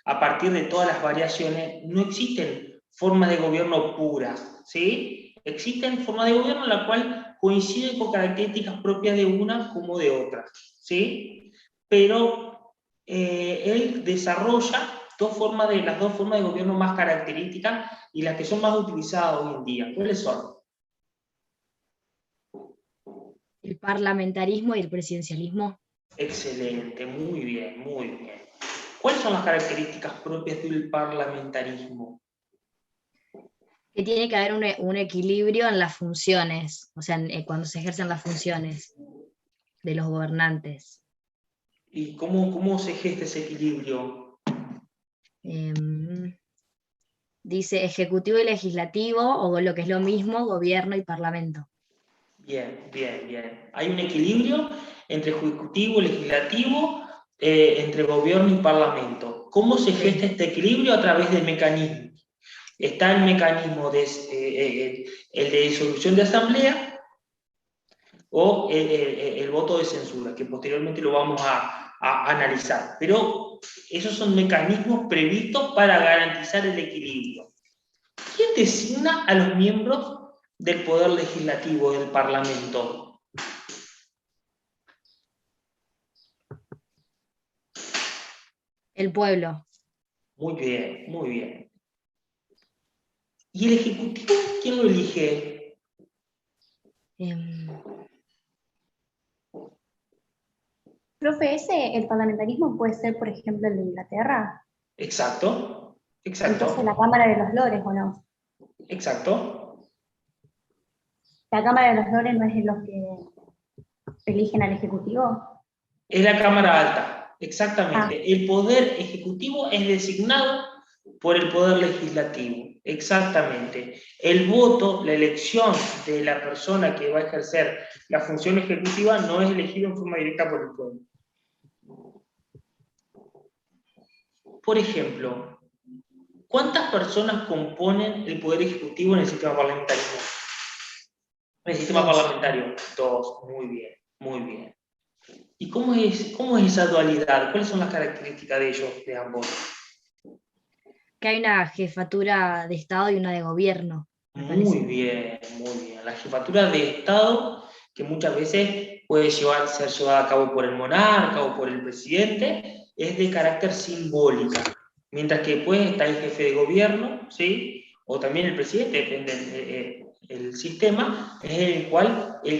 a partir de todas las variaciones, no existen formas de gobierno puras, ¿sí? Existen formas de gobierno en las cuales coinciden con características propias de una como de otra, ¿sí? Pero él desarrolla las dos formas de gobierno más características y las que son más utilizadas hoy en día. ¿Cuáles son? El parlamentarismo y el presidencialismo. Excelente, muy bien, muy bien. ¿Cuáles son las características propias del parlamentarismo? Que tiene que haber un equilibrio en las funciones, o sea, cuando se ejercen las funciones de los gobernantes. ¿Y cómo se gesta ese equilibrio? Dice ejecutivo y legislativo, o lo que es lo mismo, gobierno y parlamento. Bien, bien, bien. Hay un equilibrio entre ejecutivo y legislativo, entre gobierno y parlamento. ¿Cómo se gesta este equilibrio? A través de mecanismos. Está el mecanismo el de disolución de asamblea o el voto de censura, que posteriormente lo vamos a analizar. Pero esos son mecanismos previstos para garantizar el equilibrio. ¿Quién designa a los miembros del Poder Legislativo del Parlamento? El pueblo. Muy bien, muy bien. ¿Y el Ejecutivo quién lo elige? Profe, el parlamentarismo puede ser, por ejemplo, el de Inglaterra. Exacto, exacto. Entonces, la Cámara de los Lores, ¿o no? Exacto. ¿La Cámara de los Lores no es los que eligen al Ejecutivo? Es la Cámara Alta, exactamente. El Poder Ejecutivo es designado por el Poder Legislativo, exactamente. El voto, la elección de la persona que va a ejercer la función ejecutiva no es elegido en forma directa por el pueblo. Por ejemplo, ¿cuántas personas componen el Poder Ejecutivo en el sistema parlamentario? El sistema Dos. parlamentario, dos, muy bien. ¿Y cómo es esa dualidad? ¿Cuáles son las características de ellos, de ambos? Que hay una jefatura de Estado y una de gobierno, me Muy parece. bien, muy bien. La jefatura de Estado, que muchas veces puede ser llevada a cabo por el monarca o por el presidente, es de carácter simbólica. Mientras que después está el jefe de gobierno, ¿sí? O también el presidente, depende el sistema, es el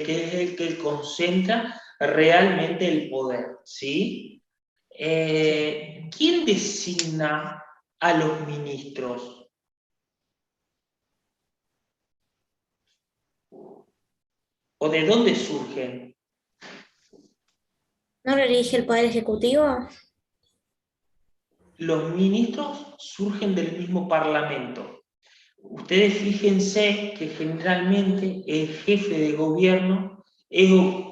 que concentra realmente el poder, ¿sí? ¿Quién designa a los ministros? ¿O de dónde surgen? ¿No lo elige el Poder Ejecutivo? Los ministros surgen del mismo parlamento. Ustedes fíjense que generalmente el jefe de gobierno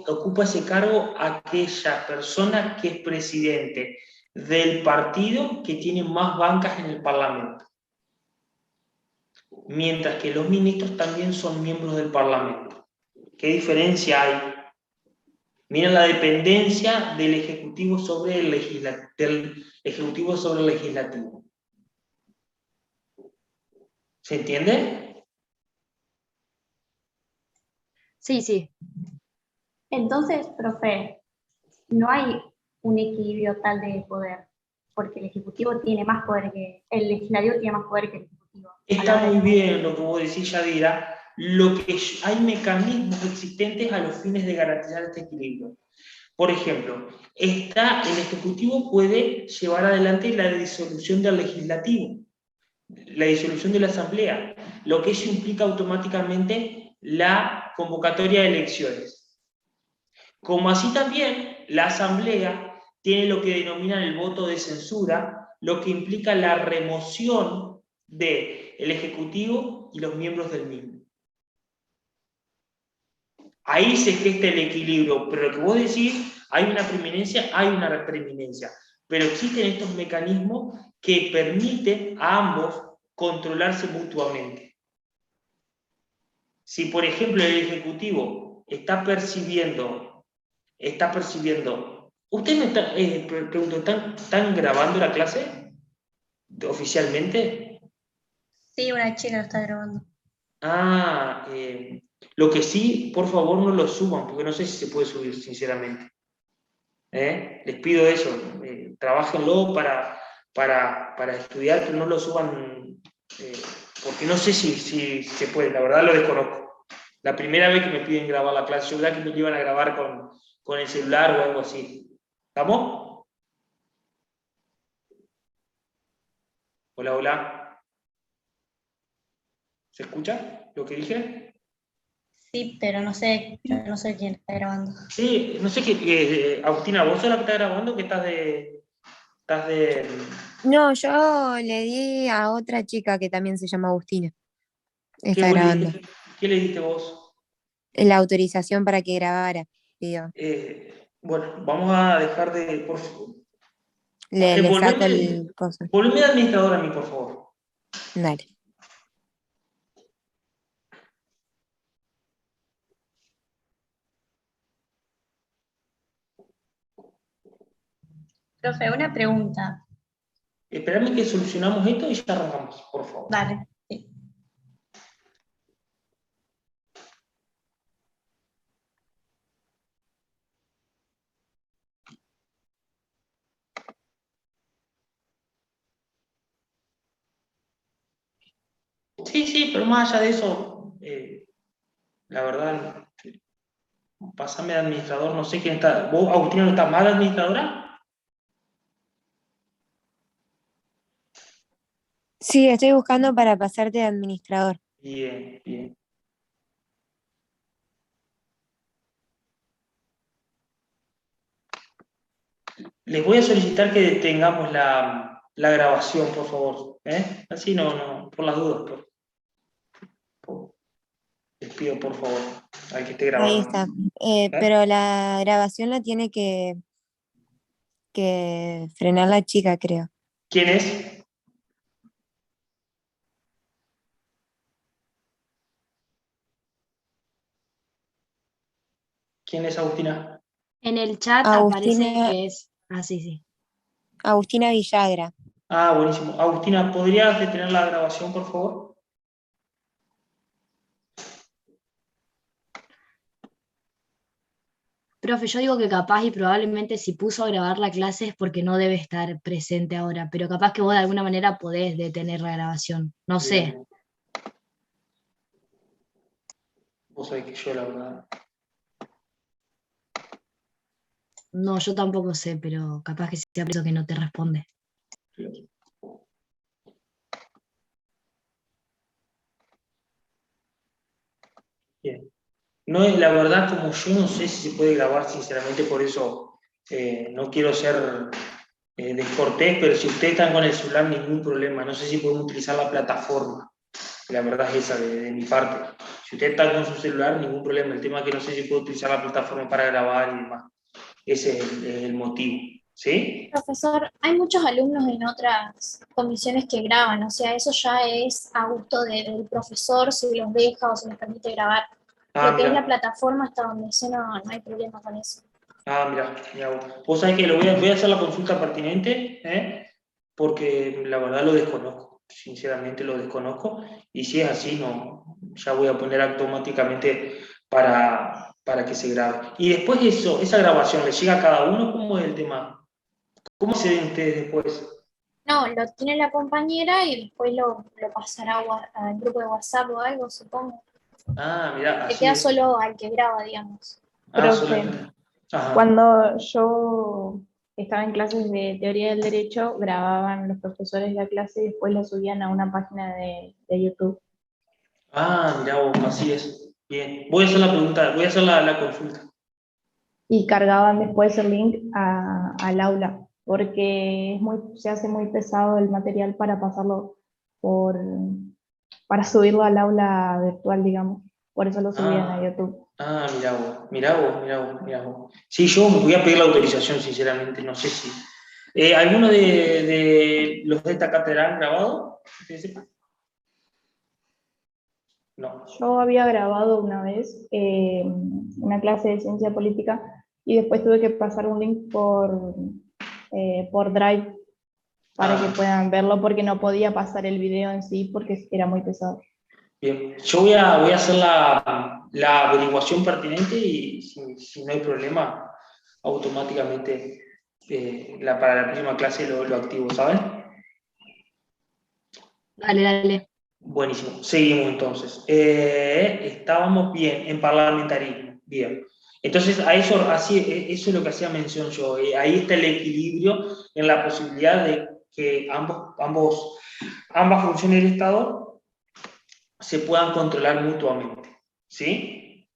ocupa ese cargo aquella persona que es presidente del partido que tiene más bancas en el parlamento. Mientras que los ministros también son miembros del parlamento. ¿Qué diferencia hay? Miren la dependencia del Ejecutivo sobre el Legislativo. ¿Se entiende? Sí, sí. Entonces, profe, no hay un equilibrio tal de poder, porque el Ejecutivo tiene más poder el Legislativo tiene más poder que el Ejecutivo. Está muy bien lo que vos decís, Yadira. Hay mecanismos existentes a los fines de garantizar este equilibrio. Por ejemplo, el Ejecutivo puede llevar adelante la disolución del Legislativo, la disolución de la Asamblea, lo que eso implica automáticamente la convocatoria de elecciones. Como así también la Asamblea tiene lo que denominan el voto de censura, lo que implica la remoción del Ejecutivo y los miembros del mismo. Ahí se gesta el equilibrio, pero lo que vos decís, hay una preeminencia, hay una preeminencia, pero existen estos mecanismos que permiten a ambos controlarse mutuamente. Si, por ejemplo, el Ejecutivo está percibiendo, usted me está, pregunto, ¿están grabando la clase oficialmente? Sí, una chica lo está grabando. Ah, lo que sí, por favor, no lo suban, porque no sé si se puede subir, sinceramente. Les pido eso, trabájenlo para estudiar, pero no lo suban, porque no sé si se puede, la verdad lo desconozco. La primera vez que me piden grabar la clase, yo verdad que me iban a grabar con el celular o algo así. ¿Estamos? Hola, hola. ¿Se escucha lo que dije? Sí, pero no sé quién está grabando. Sí, no sé qué, Agustina, ¿vos sos la que está grabando que estás de... No, yo le di a otra chica que también se llama Agustina. ¿Qué, Está grabando. ¿Qué le diste vos? La autorización para que grabara, pidió. Bueno, vamos a dejar de... Por favor. Le saco el coso. Volveme de administrador a mí, por favor. Dale. Profe, una pregunta. Esperame que solucionamos esto y ya arrancamos, por favor. Dale. Sí. Sí, pero más allá de eso, la verdad, pásame de administrador, no sé quién está. ¿Vos, Agustina, no estás mal administradora? Sí, estoy buscando para pasarte de administrador. Bien, bien. Les voy a solicitar que detengamos la grabación, por favor. Así no, por las dudas. Les pido, por favor, al que esté Ahí grabando. está. Pero la grabación la tiene que frenar la chica, creo. ¿Quién es? ¿Quién es Agustina? En el chat aparece Agustina, que es... Ah, sí, sí. Agustina Villagra. Ah, buenísimo. Agustina, ¿podrías detener la grabación, por favor? Profe, yo digo que capaz y probablemente si puso a grabar la clase es porque no debe estar presente ahora, pero capaz que vos de alguna manera podés detener la grabación. No sé. Bien. Vos sabés que yo, la verdad. No, yo tampoco sé, pero capaz que sea por eso que no te responde. Bien. No es la verdad, como yo no sé si se puede grabar, sinceramente, por eso no quiero ser descortés, pero si ustedes están con el celular, ningún problema. No sé si podemos utilizar la plataforma. La verdad es esa de mi parte. Si usted está con su celular, ningún problema. El tema es que no sé si puedo utilizar la plataforma para grabar y demás. Ese es el motivo. ¿Sí? Profesor, hay muchos alumnos en otras comisiones que graban, o sea, eso ya es a gusto del profesor, si los deja o se les permite grabar. Ah, Lo que es la mira. plataforma, hasta donde sé, no hay problema con eso. Ah, mira. Vos sabés que voy a hacer la consulta pertinente, porque la verdad lo desconozco. Sinceramente lo desconozco. Y si es así, no, ya voy a poner automáticamente para que se grabe. Y después eso, esa grabación, ¿le llega a cada uno? ¿Cómo es el tema? ¿Cómo se ven ustedes después? No, lo tiene la compañera y después lo pasará al grupo de WhatsApp o algo, supongo. Ah, mira, Le así queda es. solo al que graba, digamos. Ah, Profe, solamente. Ajá. cuando yo estaba en clases de teoría del derecho, grababan los profesores la clase y después la subían a una página de YouTube. Ah, mira vos, así es. Bien. Voy a hacer la pregunta, voy a hacer la consulta. Y cargaban después el link al aula, porque se hace muy pesado el material para pasarlo por, para subirlo al aula virtual, digamos. Por eso lo subían a Ah, YouTube. mira vos, mira vos, mira vos, mira vos. Sí, yo voy a pedir la autorización, sinceramente, no sé si. ¿Alguno de los de esta cátedra han grabado? ¿Que sepa? No. Yo había grabado una vez una clase de ciencia política y después tuve que pasar un link por Drive para que Ah, puedan verlo porque no podía pasar el video en sí porque era muy pesado. bien. Yo voy a hacer la averiguación pertinente y si no hay problema, automáticamente para la próxima clase lo activo, ¿saben? Dale, dale. Buenísimo, seguimos entonces. Estábamos bien en parlamentarismo, bien. Entonces, eso es lo que hacía mención yo. Ahí está el equilibrio en la posibilidad de que ambas funciones del Estado se puedan controlar mutuamente. ¿Sí?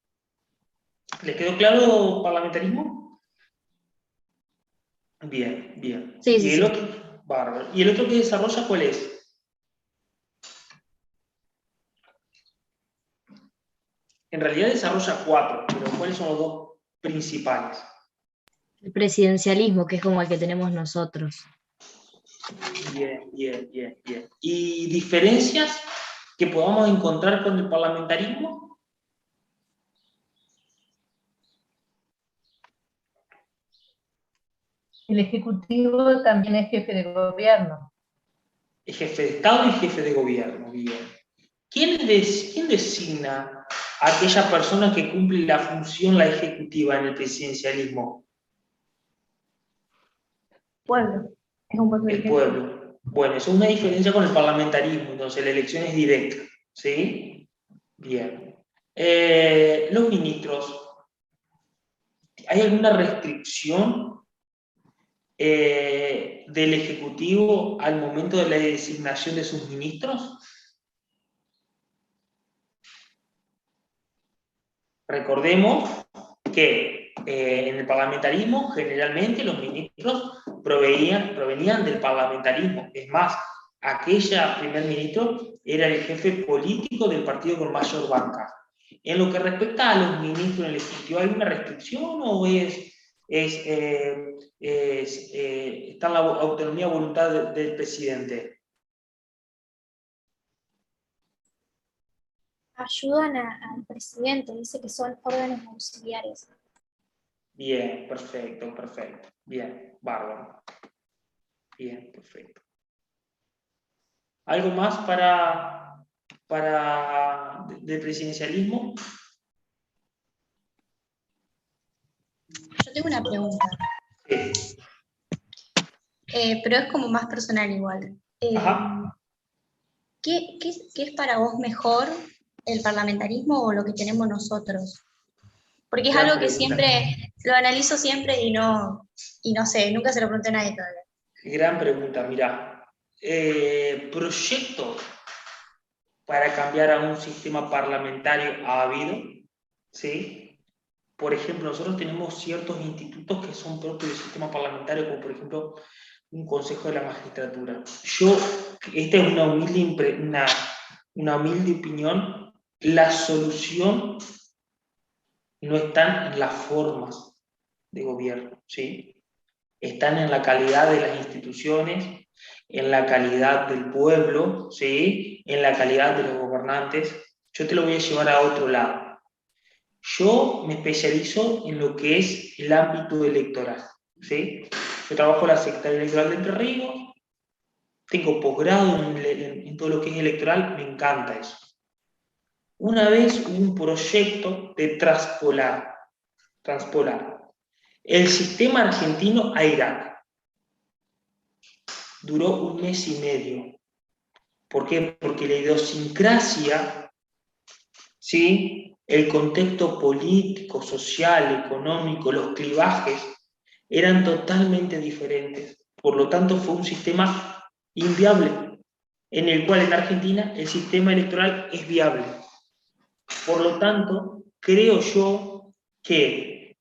¿Les quedó claro parlamentarismo? Bien, bien. Sí, sí, Y el sí. otro, bárbaro. ¿Y el otro que desarrolla cuál es? En realidad desarrolla 4, pero ¿cuáles son los dos principales? El presidencialismo, que es como el que tenemos nosotros. Bien, bien, bien, bien. ¿Y diferencias que podamos encontrar con el parlamentarismo? El Ejecutivo también es jefe de gobierno. El jefe de Estado y jefe de gobierno, bien. ¿Quién designa a aquella persona que cumple la función, la ejecutiva en el presidencialismo? Pueblo, es un pueblo El electo. pueblo. Bueno, eso es una diferencia con el parlamentarismo, entonces la elección es directa, ¿sí? Bien. Los ministros, ¿hay alguna restricción del Ejecutivo al momento de la designación de sus ministros? Recordemos que en el parlamentarismo generalmente los ministros provenían del parlamentarismo. Es más, aquella primer ministro era el jefe político del partido con mayor banca. En lo que respecta a los ministros en el Ejecutivo, ¿hay una restricción o está en la autonomía voluntad del presidente? Ayudan al presidente, dice que son órganos auxiliares. Bien, perfecto, perfecto. Bien, bárbaro. Bien, perfecto. ¿Algo más del presidencialismo? Yo tengo una pregunta, pero es como más personal igual. Ajá. ¿Qué es para vos mejor, el parlamentarismo o lo que tenemos nosotros? Porque es Gran algo que pregunta. siempre, lo analizo siempre y no sé, nunca se lo pregunté a nadie todavía. Gran pregunta, mirá. Proyectos para cambiar a un sistema parlamentario ha habido, ¿sí? Por ejemplo, nosotros tenemos ciertos institutos que son propios del sistema parlamentario, como por ejemplo un consejo de la magistratura. Esta es una humilde opinión, la solución no está en las formas de gobierno, ¿sí? Están en la calidad de las instituciones, en la calidad del pueblo, ¿sí? En la calidad de los gobernantes. Yo te lo voy a llevar a otro lado. Yo me especializo en lo que es el ámbito electoral, ¿sí? Yo trabajo en la Secretaría Electoral de Entre Ríos, tengo posgrado en todo lo que es electoral, me encanta eso. Una vez hubo un proyecto de transpolar el sistema argentino a Irak. Duró 1 mes y medio. ¿Por qué? Porque la idiosincrasia, ¿sí? El contexto político, social, económico, los clivajes, eran totalmente diferentes. Por lo tanto, fue un sistema inviable, en el cual en Argentina el sistema electoral es viable. Por lo tanto, creo yo que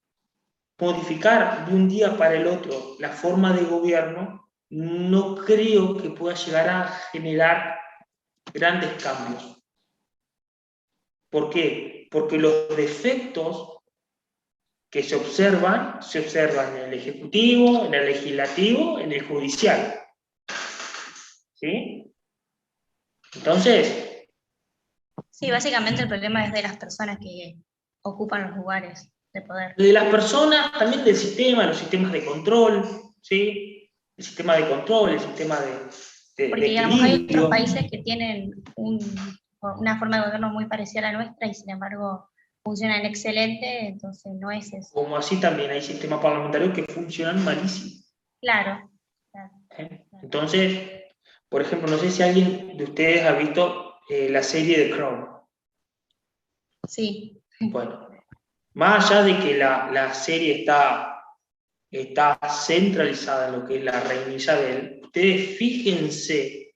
modificar de un día para el otro la forma de gobierno no creo que pueda llegar a generar grandes cambios. ¿Por qué? Porque los defectos que se observan en el Ejecutivo, en el Legislativo, en el Judicial. ¿Sí? Entonces... Sí, básicamente el problema es de las personas que ocupan los lugares de poder. De las personas, también del sistema, los sistemas de control, ¿sí? El sistema de control, el sistema de Porque, digamos, hay equilibrio. otros países que tienen una forma de gobierno muy parecida a la nuestra y sin embargo funcionan excelente, entonces no es eso. Como así también hay sistemas parlamentarios que funcionan malísimo. Claro. Entonces, por ejemplo, no sé si alguien de ustedes ha visto la serie de Crown. Sí. Bueno, más allá de que la serie está centralizada en lo que es la reina Isabel, ustedes fíjense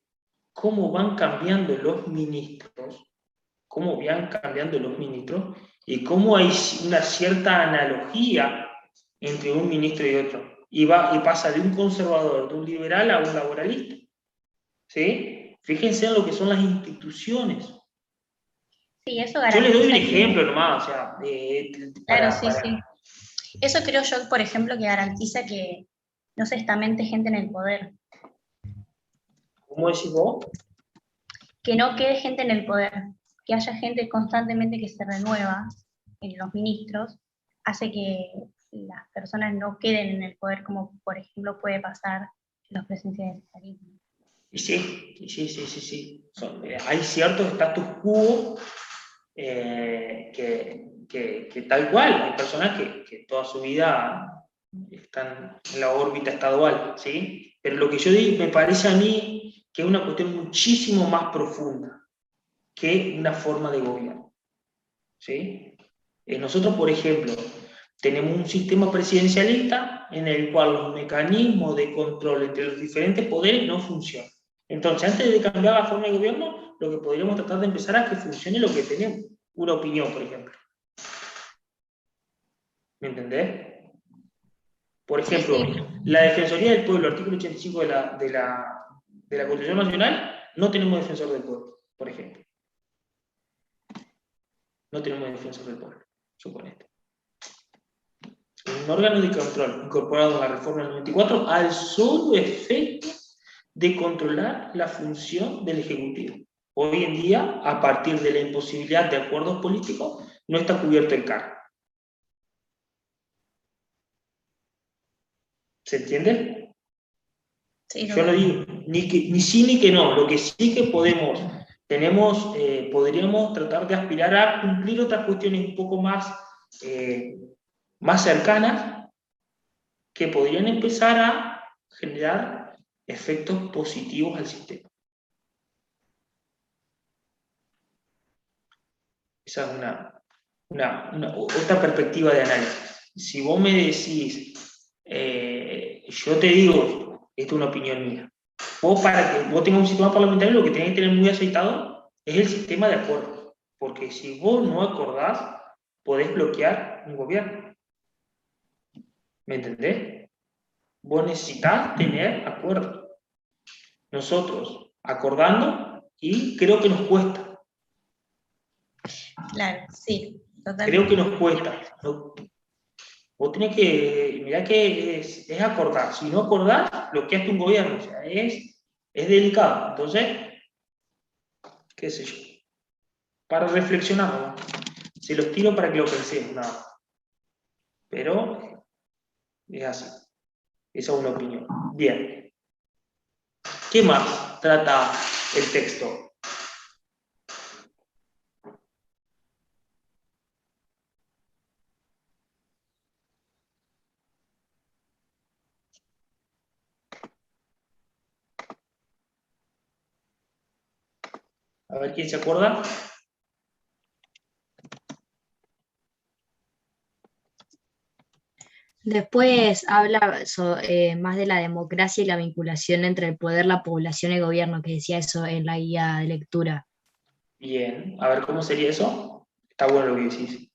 cómo van cambiando los ministros, y cómo hay una cierta analogía entre un ministro y otro. Y pasa de un conservador, de un liberal a un laboralista. ¿Sí? Fíjense en lo que son las instituciones. Sí, eso Yo les doy un garantiza ejemplo nomás, o sea, claro, sí. Eso creo yo, por ejemplo, que garantiza que no se estamente gente en el poder. ¿Cómo decís vos? Que no quede gente en el poder, que haya gente constantemente que se renueva en los ministros, hace que las personas no queden en el poder, como por ejemplo puede pasar en los presidencialismos. Y sí. Hay ciertos status quo que tal cual, hay personas que toda su vida están en la órbita estadual, ¿sí? Pero lo que yo digo, me parece a mí que es una cuestión muchísimo más profunda que una forma de gobierno, ¿sí? Nosotros, por ejemplo, tenemos un sistema presidencialista en el cual los mecanismos de control entre los diferentes poderes no funcionan. Entonces, antes de cambiar la forma de gobierno, lo que podríamos tratar de empezar a que funcione lo que tenemos. Una opinión, por ejemplo. ¿Me entendés? Por ejemplo, la Defensoría del Pueblo, artículo 85 de la Constitución Nacional, no tenemos defensor del pueblo, por ejemplo. No tenemos defensor del pueblo, suponete. Un órgano de control incorporado en la reforma del 94 al solo efecto de controlar la función del Ejecutivo. Hoy en día, a partir de la imposibilidad de acuerdos políticos, no está cubierto el cargo. ¿Se entiende? Sí, Yo no digo ni sí ni que no, lo que sí que podríamos tratar de aspirar a cumplir otras cuestiones un poco más cercanas que podrían empezar a generar efectos positivos al sistema. Esa es otra perspectiva de análisis. Si vos me decís, yo te digo, esto es una opinión mía, vos para que vos tengas un sistema parlamentario lo que tenés que tener muy aceitado es el sistema de acuerdos, porque si vos no acordás, podés bloquear un gobierno. ¿Me entendés? Vos necesitas tener acuerdos. Nosotros acordando, y creo que nos cuesta. Claro, sí, totalmente. Creo que nos cuesta. Vos tenés que, mirá que es acordar. Si no acordás, bloqueaste un gobierno. O sea, es delicado. Entonces, qué sé yo. Para reflexionar, ¿no? Se los tiro para que lo pensemos, nada. Pero es así. Esa es una opinión. Bien. ¿Qué más trata el texto? A ver quién se acuerda. Después habla más de la democracia y la vinculación entre el poder, la población y el gobierno, que decía eso en la guía de lectura. Bien. A ver cómo sería eso. Está bueno lo que decís.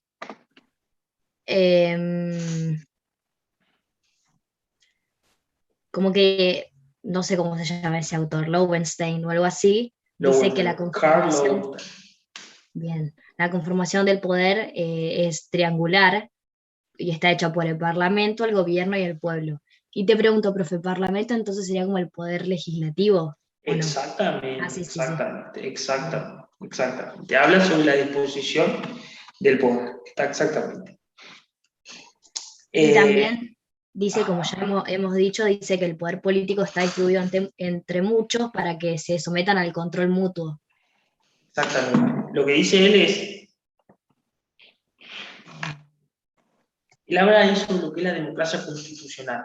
Como que, no sé cómo se llama ese autor, Lowenstein o algo así, dice que la conformación, bien, la conformación del poder es triangular y está hecha por el Parlamento, el gobierno y el pueblo. Y te pregunto, profe, ¿Parlamento entonces sería como el poder legislativo? Exactamente, No? Sí, exactamente. Habla sobre la disposición del poder. Está exactamente. Y también dice, como ya hemos dicho, dice que el poder político está distribuido entre muchos para que se sometan al control mutuo. Exactamente. Lo que dice él habla de eso, lo que es la democracia constitucional.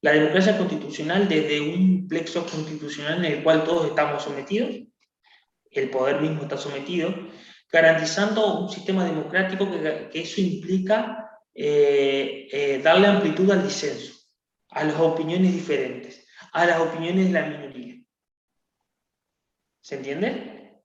La democracia constitucional desde un plexo constitucional en el cual todos estamos sometidos, el poder mismo está sometido, garantizando un sistema democrático que eso implica darle amplitud al disenso, a las opiniones diferentes, a las opiniones de la minoría. ¿Se entiende?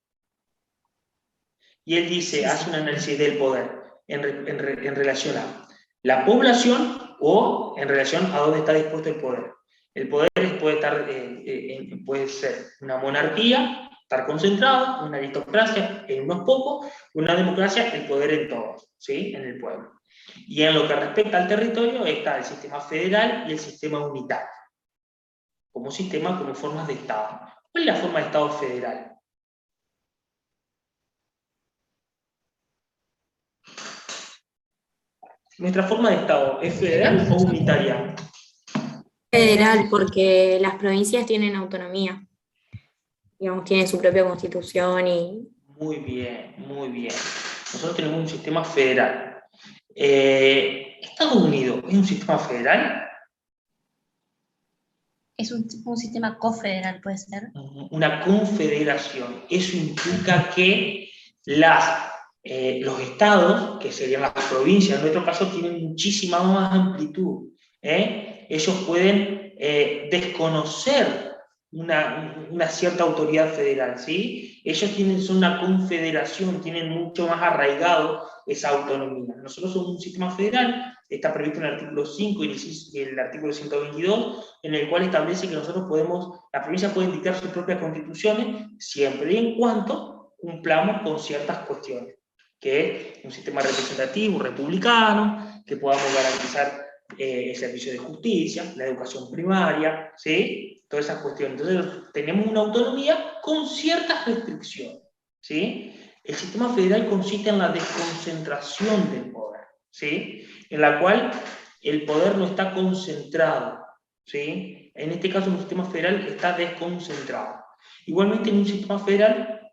Y él dice, hace un análisis del poder en relación a la población o en relación a dónde está dispuesto el poder. El poder puede ser una monarquía, estar concentrado, una aristocracia en unos pocos, una democracia, el poder en todos, ¿sí? En el pueblo. Y en lo que respecta al territorio está el sistema federal y el sistema unitario, como formas de Estado. ¿Cuál es la forma de Estado federal? ¿Nuestra forma de Estado es federal o unitaria? Federal, porque las provincias tienen autonomía. Digamos, tienen su propia constitución y... Muy bien, muy bien. Nosotros tenemos un sistema federal. ¿Estados Unidos es un sistema federal? Es un sistema cofederal, puede ser. Una confederación. Eso implica que los estados, que serían las provincias, en nuestro caso, tienen muchísima más amplitud. Ellos pueden desconocer una cierta autoridad federal, ¿sí? Ellos son una confederación, tienen mucho más arraigado esa autonomía. Nosotros somos un sistema federal, está previsto en el artículo 5 y el artículo 122, en el cual establece que las provincias pueden dictar sus propias constituciones siempre y en cuanto cumplamos con ciertas cuestiones, que es un sistema representativo, republicano, que podamos garantizar el servicio de justicia, la educación primaria, ¿sí? Todas esas cuestiones. Entonces, tenemos una autonomía con ciertas restricciones, ¿sí? El sistema federal consiste en la desconcentración del poder, ¿sí? En la cual el poder no está concentrado ¿sí? En este caso, un sistema federal está desconcentrado. Igualmente, en un sistema federal,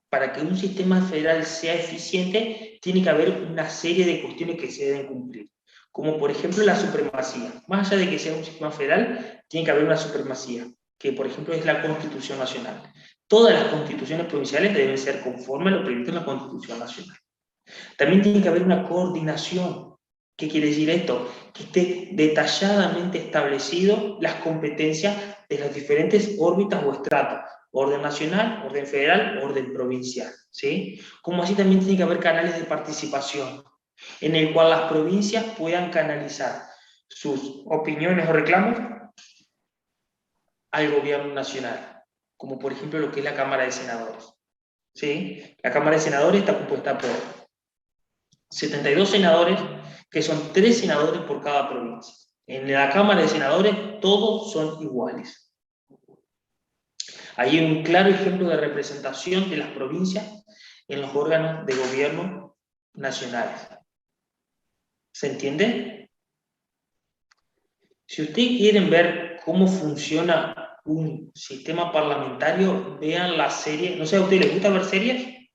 para que un sistema federal sea eficiente, tiene que haber una serie de cuestiones que se deben cumplir, como por ejemplo la supremacía. Más allá de que sea un sistema federal, tiene que haber una supremacía, que por ejemplo es la Constitución Nacional. Todas las constituciones provinciales deben ser conformes a lo previsto en la Constitución Nacional. También tiene que haber una coordinación. ¿Qué quiere decir esto? Que esté detalladamente establecido las competencias de las diferentes órbitas o estratos: orden nacional, orden federal, orden provincial, ¿sí? Como así también tiene que haber canales de participación, en el cual las provincias puedan canalizar sus opiniones o reclamos al gobierno nacional, como por ejemplo lo que es la Cámara de Senadores, ¿sí? La Cámara de Senadores está compuesta por 72 senadores, que son 3 senadores por cada provincia. En la Cámara de Senadores todos son iguales. Ahí hay un claro ejemplo de representación de las provincias en los órganos de gobierno nacionales. ¿Se entiende? Si ustedes quieren ver cómo funciona un sistema parlamentario, vean la serie. No sé, ¿a ustedes les gusta ver series?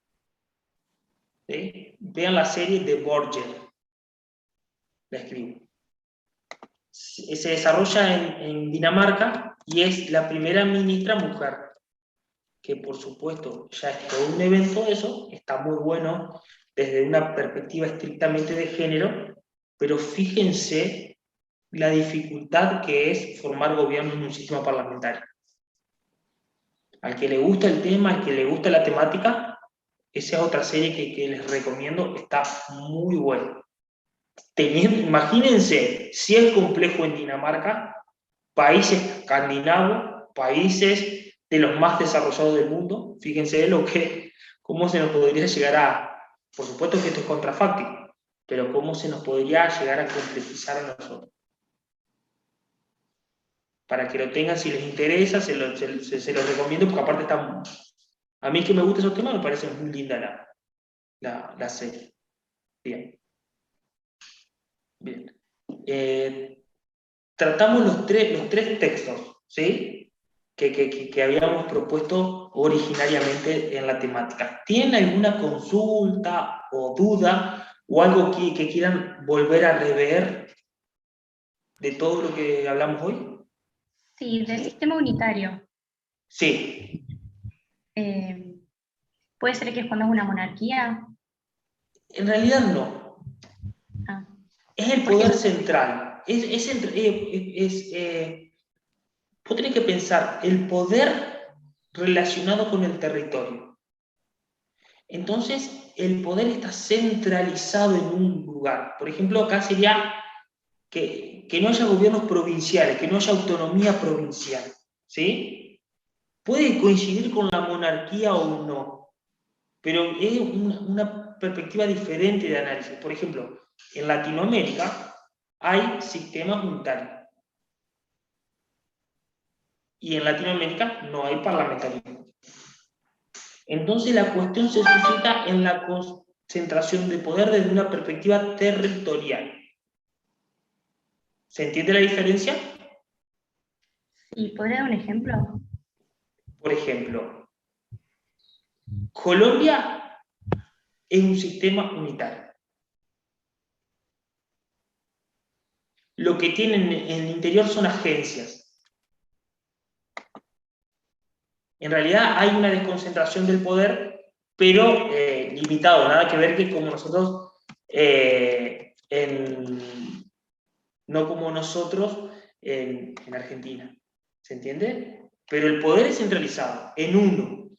¿Sí? Vean la serie de Borger. La escribo. Se desarrolla en Dinamarca y es la primera ministra mujer, que por supuesto ya es todo un evento eso, está muy bueno desde una perspectiva estrictamente de género, pero fíjense la dificultad que es formar gobierno en un sistema parlamentario. Al que le gusta el tema, al que le gusta la temática, esa es otra serie que les recomiendo, está muy buena. Imagínense, si es complejo en Dinamarca, países escandinavos, países de los más desarrollados del mundo, fíjense cómo se nos podría llegar a, por supuesto que esto es contrafáctico, pero cómo se nos podría llegar a complejizar a nosotros. Para que lo tengan, si les interesa, se los recomiendo, porque aparte está, a mí que me gustan esos temas, me parece muy linda la serie. Bien. Bien. Tratamos los tres textos, ¿sí? que habíamos propuesto originariamente en la temática. ¿Tienen alguna consulta o duda o algo que quieran volver a rever de todo lo que hablamos hoy? Sí, del sistema unitario. Sí. ¿Puede ser que es cuando es una monarquía? En realidad no. Ah. Es el poder central. Vos tenés que pensar el poder relacionado con el territorio. Entonces, el poder está centralizado en un lugar. Por ejemplo, acá sería que no haya gobiernos provinciales, que no haya autonomía provincial, ¿sí? Puede coincidir con la monarquía o no, pero es una perspectiva diferente de análisis. Por ejemplo, en Latinoamérica hay sistemas unitarios. Y en Latinoamérica no hay parlamentarismo. Entonces la cuestión se suscita en la concentración de poder desde una perspectiva territorial. ¿Se entiende la diferencia? ¿Y podría dar un ejemplo? Por ejemplo, Colombia es un sistema unitario. Lo que tienen en el interior son agencias. En realidad hay una desconcentración del poder, pero limitado, nada que ver que como nosotros, no como nosotros en Argentina. ¿Se entiende? Pero el poder es centralizado, en uno.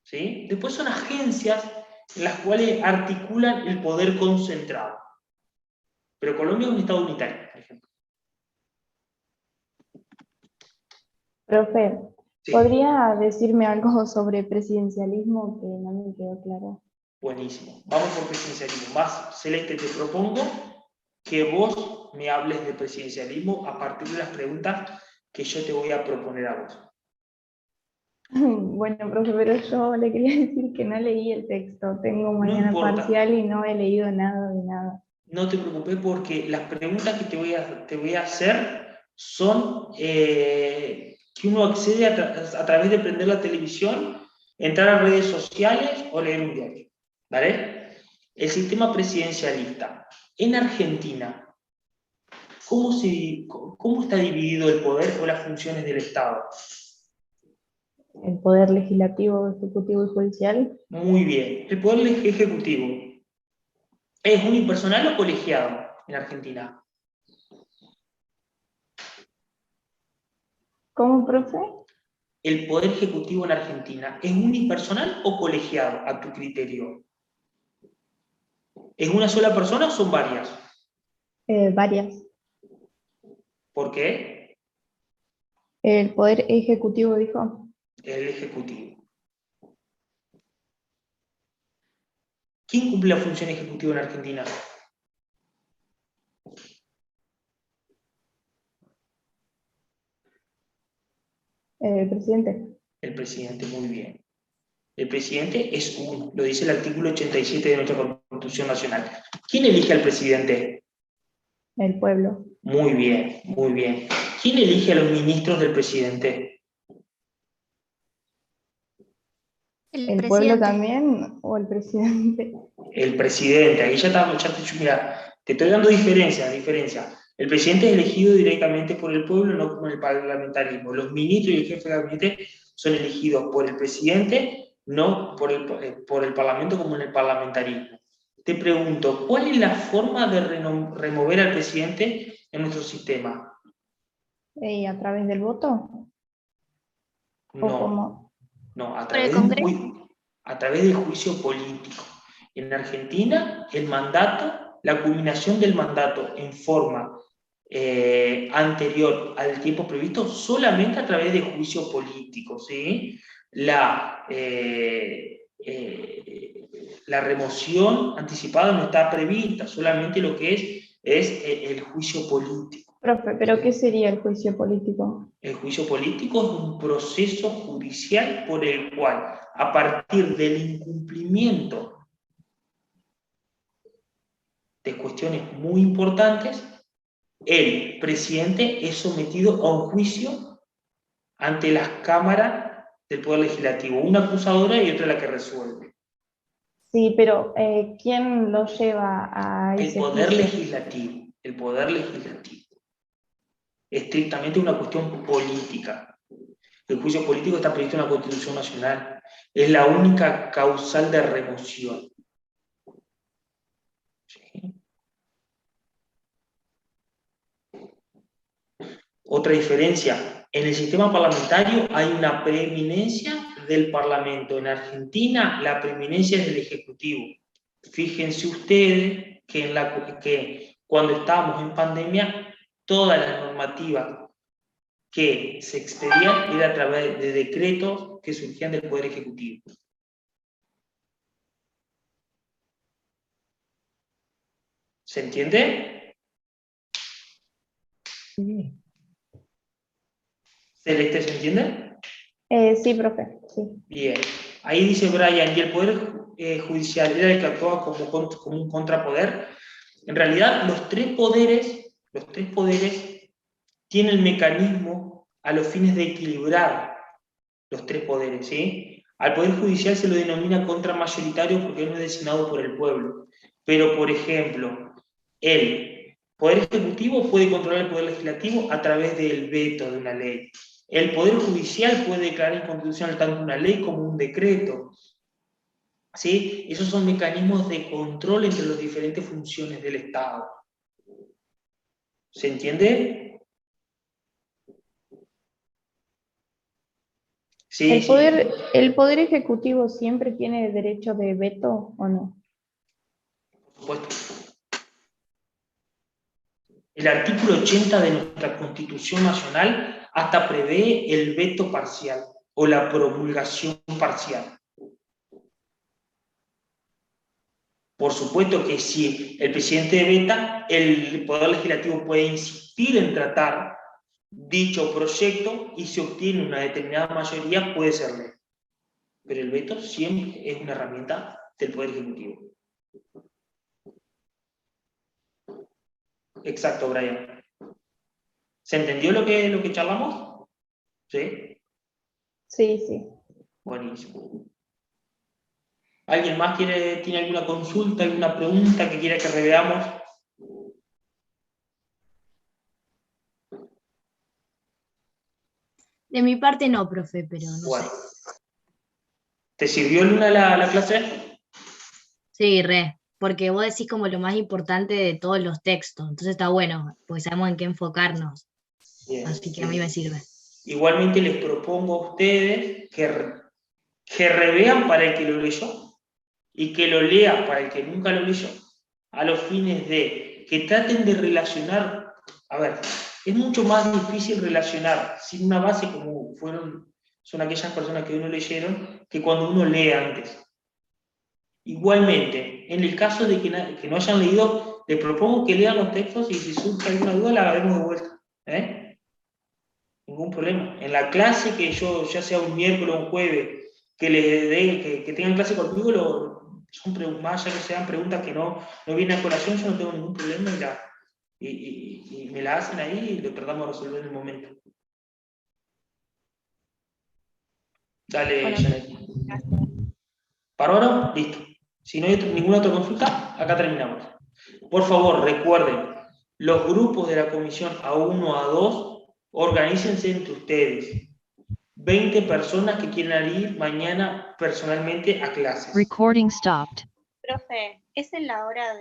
¿Sí? Después son agencias en las cuales articulan el poder concentrado. Pero Colombia es un estado unitario, por ejemplo. Profe, Sí. ¿podría decirme algo sobre presidencialismo que no me quedó claro? Buenísimo. Vamos por presidencialismo. Más, Celeste, te propongo que vos me hables de presidencialismo a partir de las preguntas que yo te voy a proponer a vos. Bueno, profe, pero yo le quería decir que no leí el texto. Tengo mañana parcial y no he leído nada de nada. No te preocupes porque las preguntas que te voy a hacer son que uno accede a través de prender la televisión, entrar a redes sociales o leer un diario. ¿Vale? El sistema presidencialista. En Argentina, ¿cómo está dividido el poder o las funciones del Estado? El poder legislativo, ejecutivo y judicial. Muy bien. El poder ejecutivo, ¿es unipersonal o colegiado en Argentina? ¿Cómo, profe? ¿El poder ejecutivo en Argentina es unipersonal o colegiado a tu criterio? ¿Es una sola persona o son varias? Varias. ¿Por qué? El poder ejecutivo, dijo. El ejecutivo. ¿Quién cumple la función ejecutiva en Argentina? El presidente. El presidente, muy bien. El presidente es uno, lo dice el artículo 87 de nuestra Constitución Nacional. ¿Quién elige al presidente? El pueblo. Muy bien, muy bien. ¿Quién elige a los ministros del presidente? ¿El pueblo también o el presidente? El presidente, ahí ya mira, te estoy dando diferencia. El presidente es elegido directamente por el pueblo, no como el parlamentarismo. Los ministros y el jefe de gabinete son elegidos por el presidente, no por el parlamento como en el parlamentarismo. Te pregunto, ¿cuál es la forma de remover al presidente en nuestro sistema? ¿Y a través del voto? No, a través del juicio político. En Argentina, el mandato, la culminación del mandato en forma anterior al tiempo previsto, solamente a través de juicio político, ¿sí? La remoción anticipada no está prevista, solamente lo que es el juicio político. Profe, ¿pero qué sería el juicio político? El juicio político es un proceso judicial por el cual, a partir del incumplimiento de cuestiones muy importantes, el presidente es sometido a un juicio ante las cámaras del Poder Legislativo, una acusadora y otra la que resuelve. Sí, pero ¿quién lo lleva a ese El Poder juicio? Legislativo. El Poder Legislativo. Estrictamente una cuestión política. El juicio político está previsto en la Constitución Nacional. Es la única causal de remoción. ¿Sí? Otra diferencia, en el sistema parlamentario hay una preeminencia del Parlamento. En Argentina la preeminencia es del Ejecutivo. Fíjense ustedes que cuando estábamos en pandemia, toda la normativa que se expedían era a través de decretos que surgían del Poder Ejecutivo. ¿Se entiende? Sí. ¿Celeste, se entiende? Sí, profe, sí. Bien. Ahí dice Brian, ¿y el Poder Judicial era el que actuaba como un contrapoder? En realidad, los tres poderes tienen el mecanismo a los fines de equilibrar los tres poderes, ¿sí? Al Poder Judicial se lo denomina contramayoritario porque no es designado por el pueblo. Pero, por ejemplo, el Poder Ejecutivo puede controlar el Poder Legislativo a través del veto de una ley. El Poder Judicial puede declarar inconstitucional tanto una ley como un decreto. ¿Sí? Esos son mecanismos de control entre las diferentes funciones del Estado. ¿Se entiende? Sí, ¿El poder ejecutivo siempre tiene derecho de veto o no? Por supuesto. El artículo 80 de nuestra Constitución Nacional hasta prevé el veto parcial o la promulgación parcial. Por supuesto que si el presidente veta, el Poder Legislativo puede insistir en tratar dicho proyecto y si obtiene una determinada mayoría puede ser ley. Pero el veto siempre es una herramienta del Poder Ejecutivo. Exacto, Brian. ¿Se entendió lo que charlamos? ¿Sí? Sí, sí. Buenísimo. ¿Alguien más tiene alguna consulta, alguna pregunta que quiera que reveamos? De mi parte no, profe, pero no Bueno. sé. ¿Te sirvió, Luna, la clase? Sí, porque vos decís como lo más importante de todos los textos, entonces está bueno, porque sabemos en qué enfocarnos, Bien, así que a mí me sirve. Igualmente les propongo a ustedes que revean para el que lo leyó y que lo lea para el que nunca lo leyó, a los fines de que traten de relacionar. A ver, es mucho más difícil relacionar sin una base como son aquellas personas que uno leyeron, que cuando uno lee antes. Igualmente, en el caso de que no hayan leído, les propongo que lean los textos y si surge alguna duda la haremos de vuelta. Ningún problema. En la clase que yo, ya sea un miércoles o un jueves, que tengan clase conmigo, son más allá que sean preguntas que no vienen a colación, yo no tengo ningún problema y me la hacen ahí y lo tratamos de resolver en el momento. Dale, Bueno, Janet. ¿Bárbaro? Listo. Si no hay ninguna otra consulta, acá terminamos. Por favor, recuerden, los grupos de la comisión A1, A2, organícense entre ustedes. 20 personas que quieran ir mañana personalmente a clases. Recording stopped. Profe, ¿es en la hora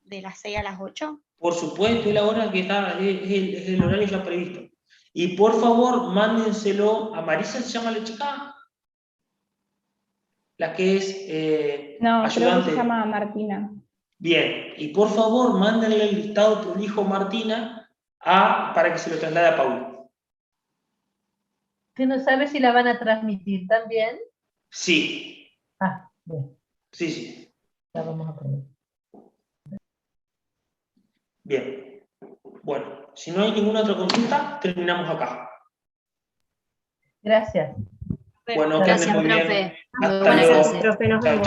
de las 6 a las 8? Por supuesto, es la hora que está, es el horario ya previsto. Y por favor, mándenselo a Marisa, ¿se llama la chica? La que es No, creo que ayudante. se llama Martina. Bien, y por favor, mándenle el listado prolijo a Martina para que se lo traslade a Paula. ¿Usted no sabe si la van a transmitir también? Sí. Ah, bien. Sí. La vamos a poner. Bien. Bueno, si no hay ninguna otra consulta, terminamos acá. Gracias. Bueno, que anden Gracias, muy bien. profe. Hasta Buenas luego. clases. Profe, nos Chao, vemos. chao.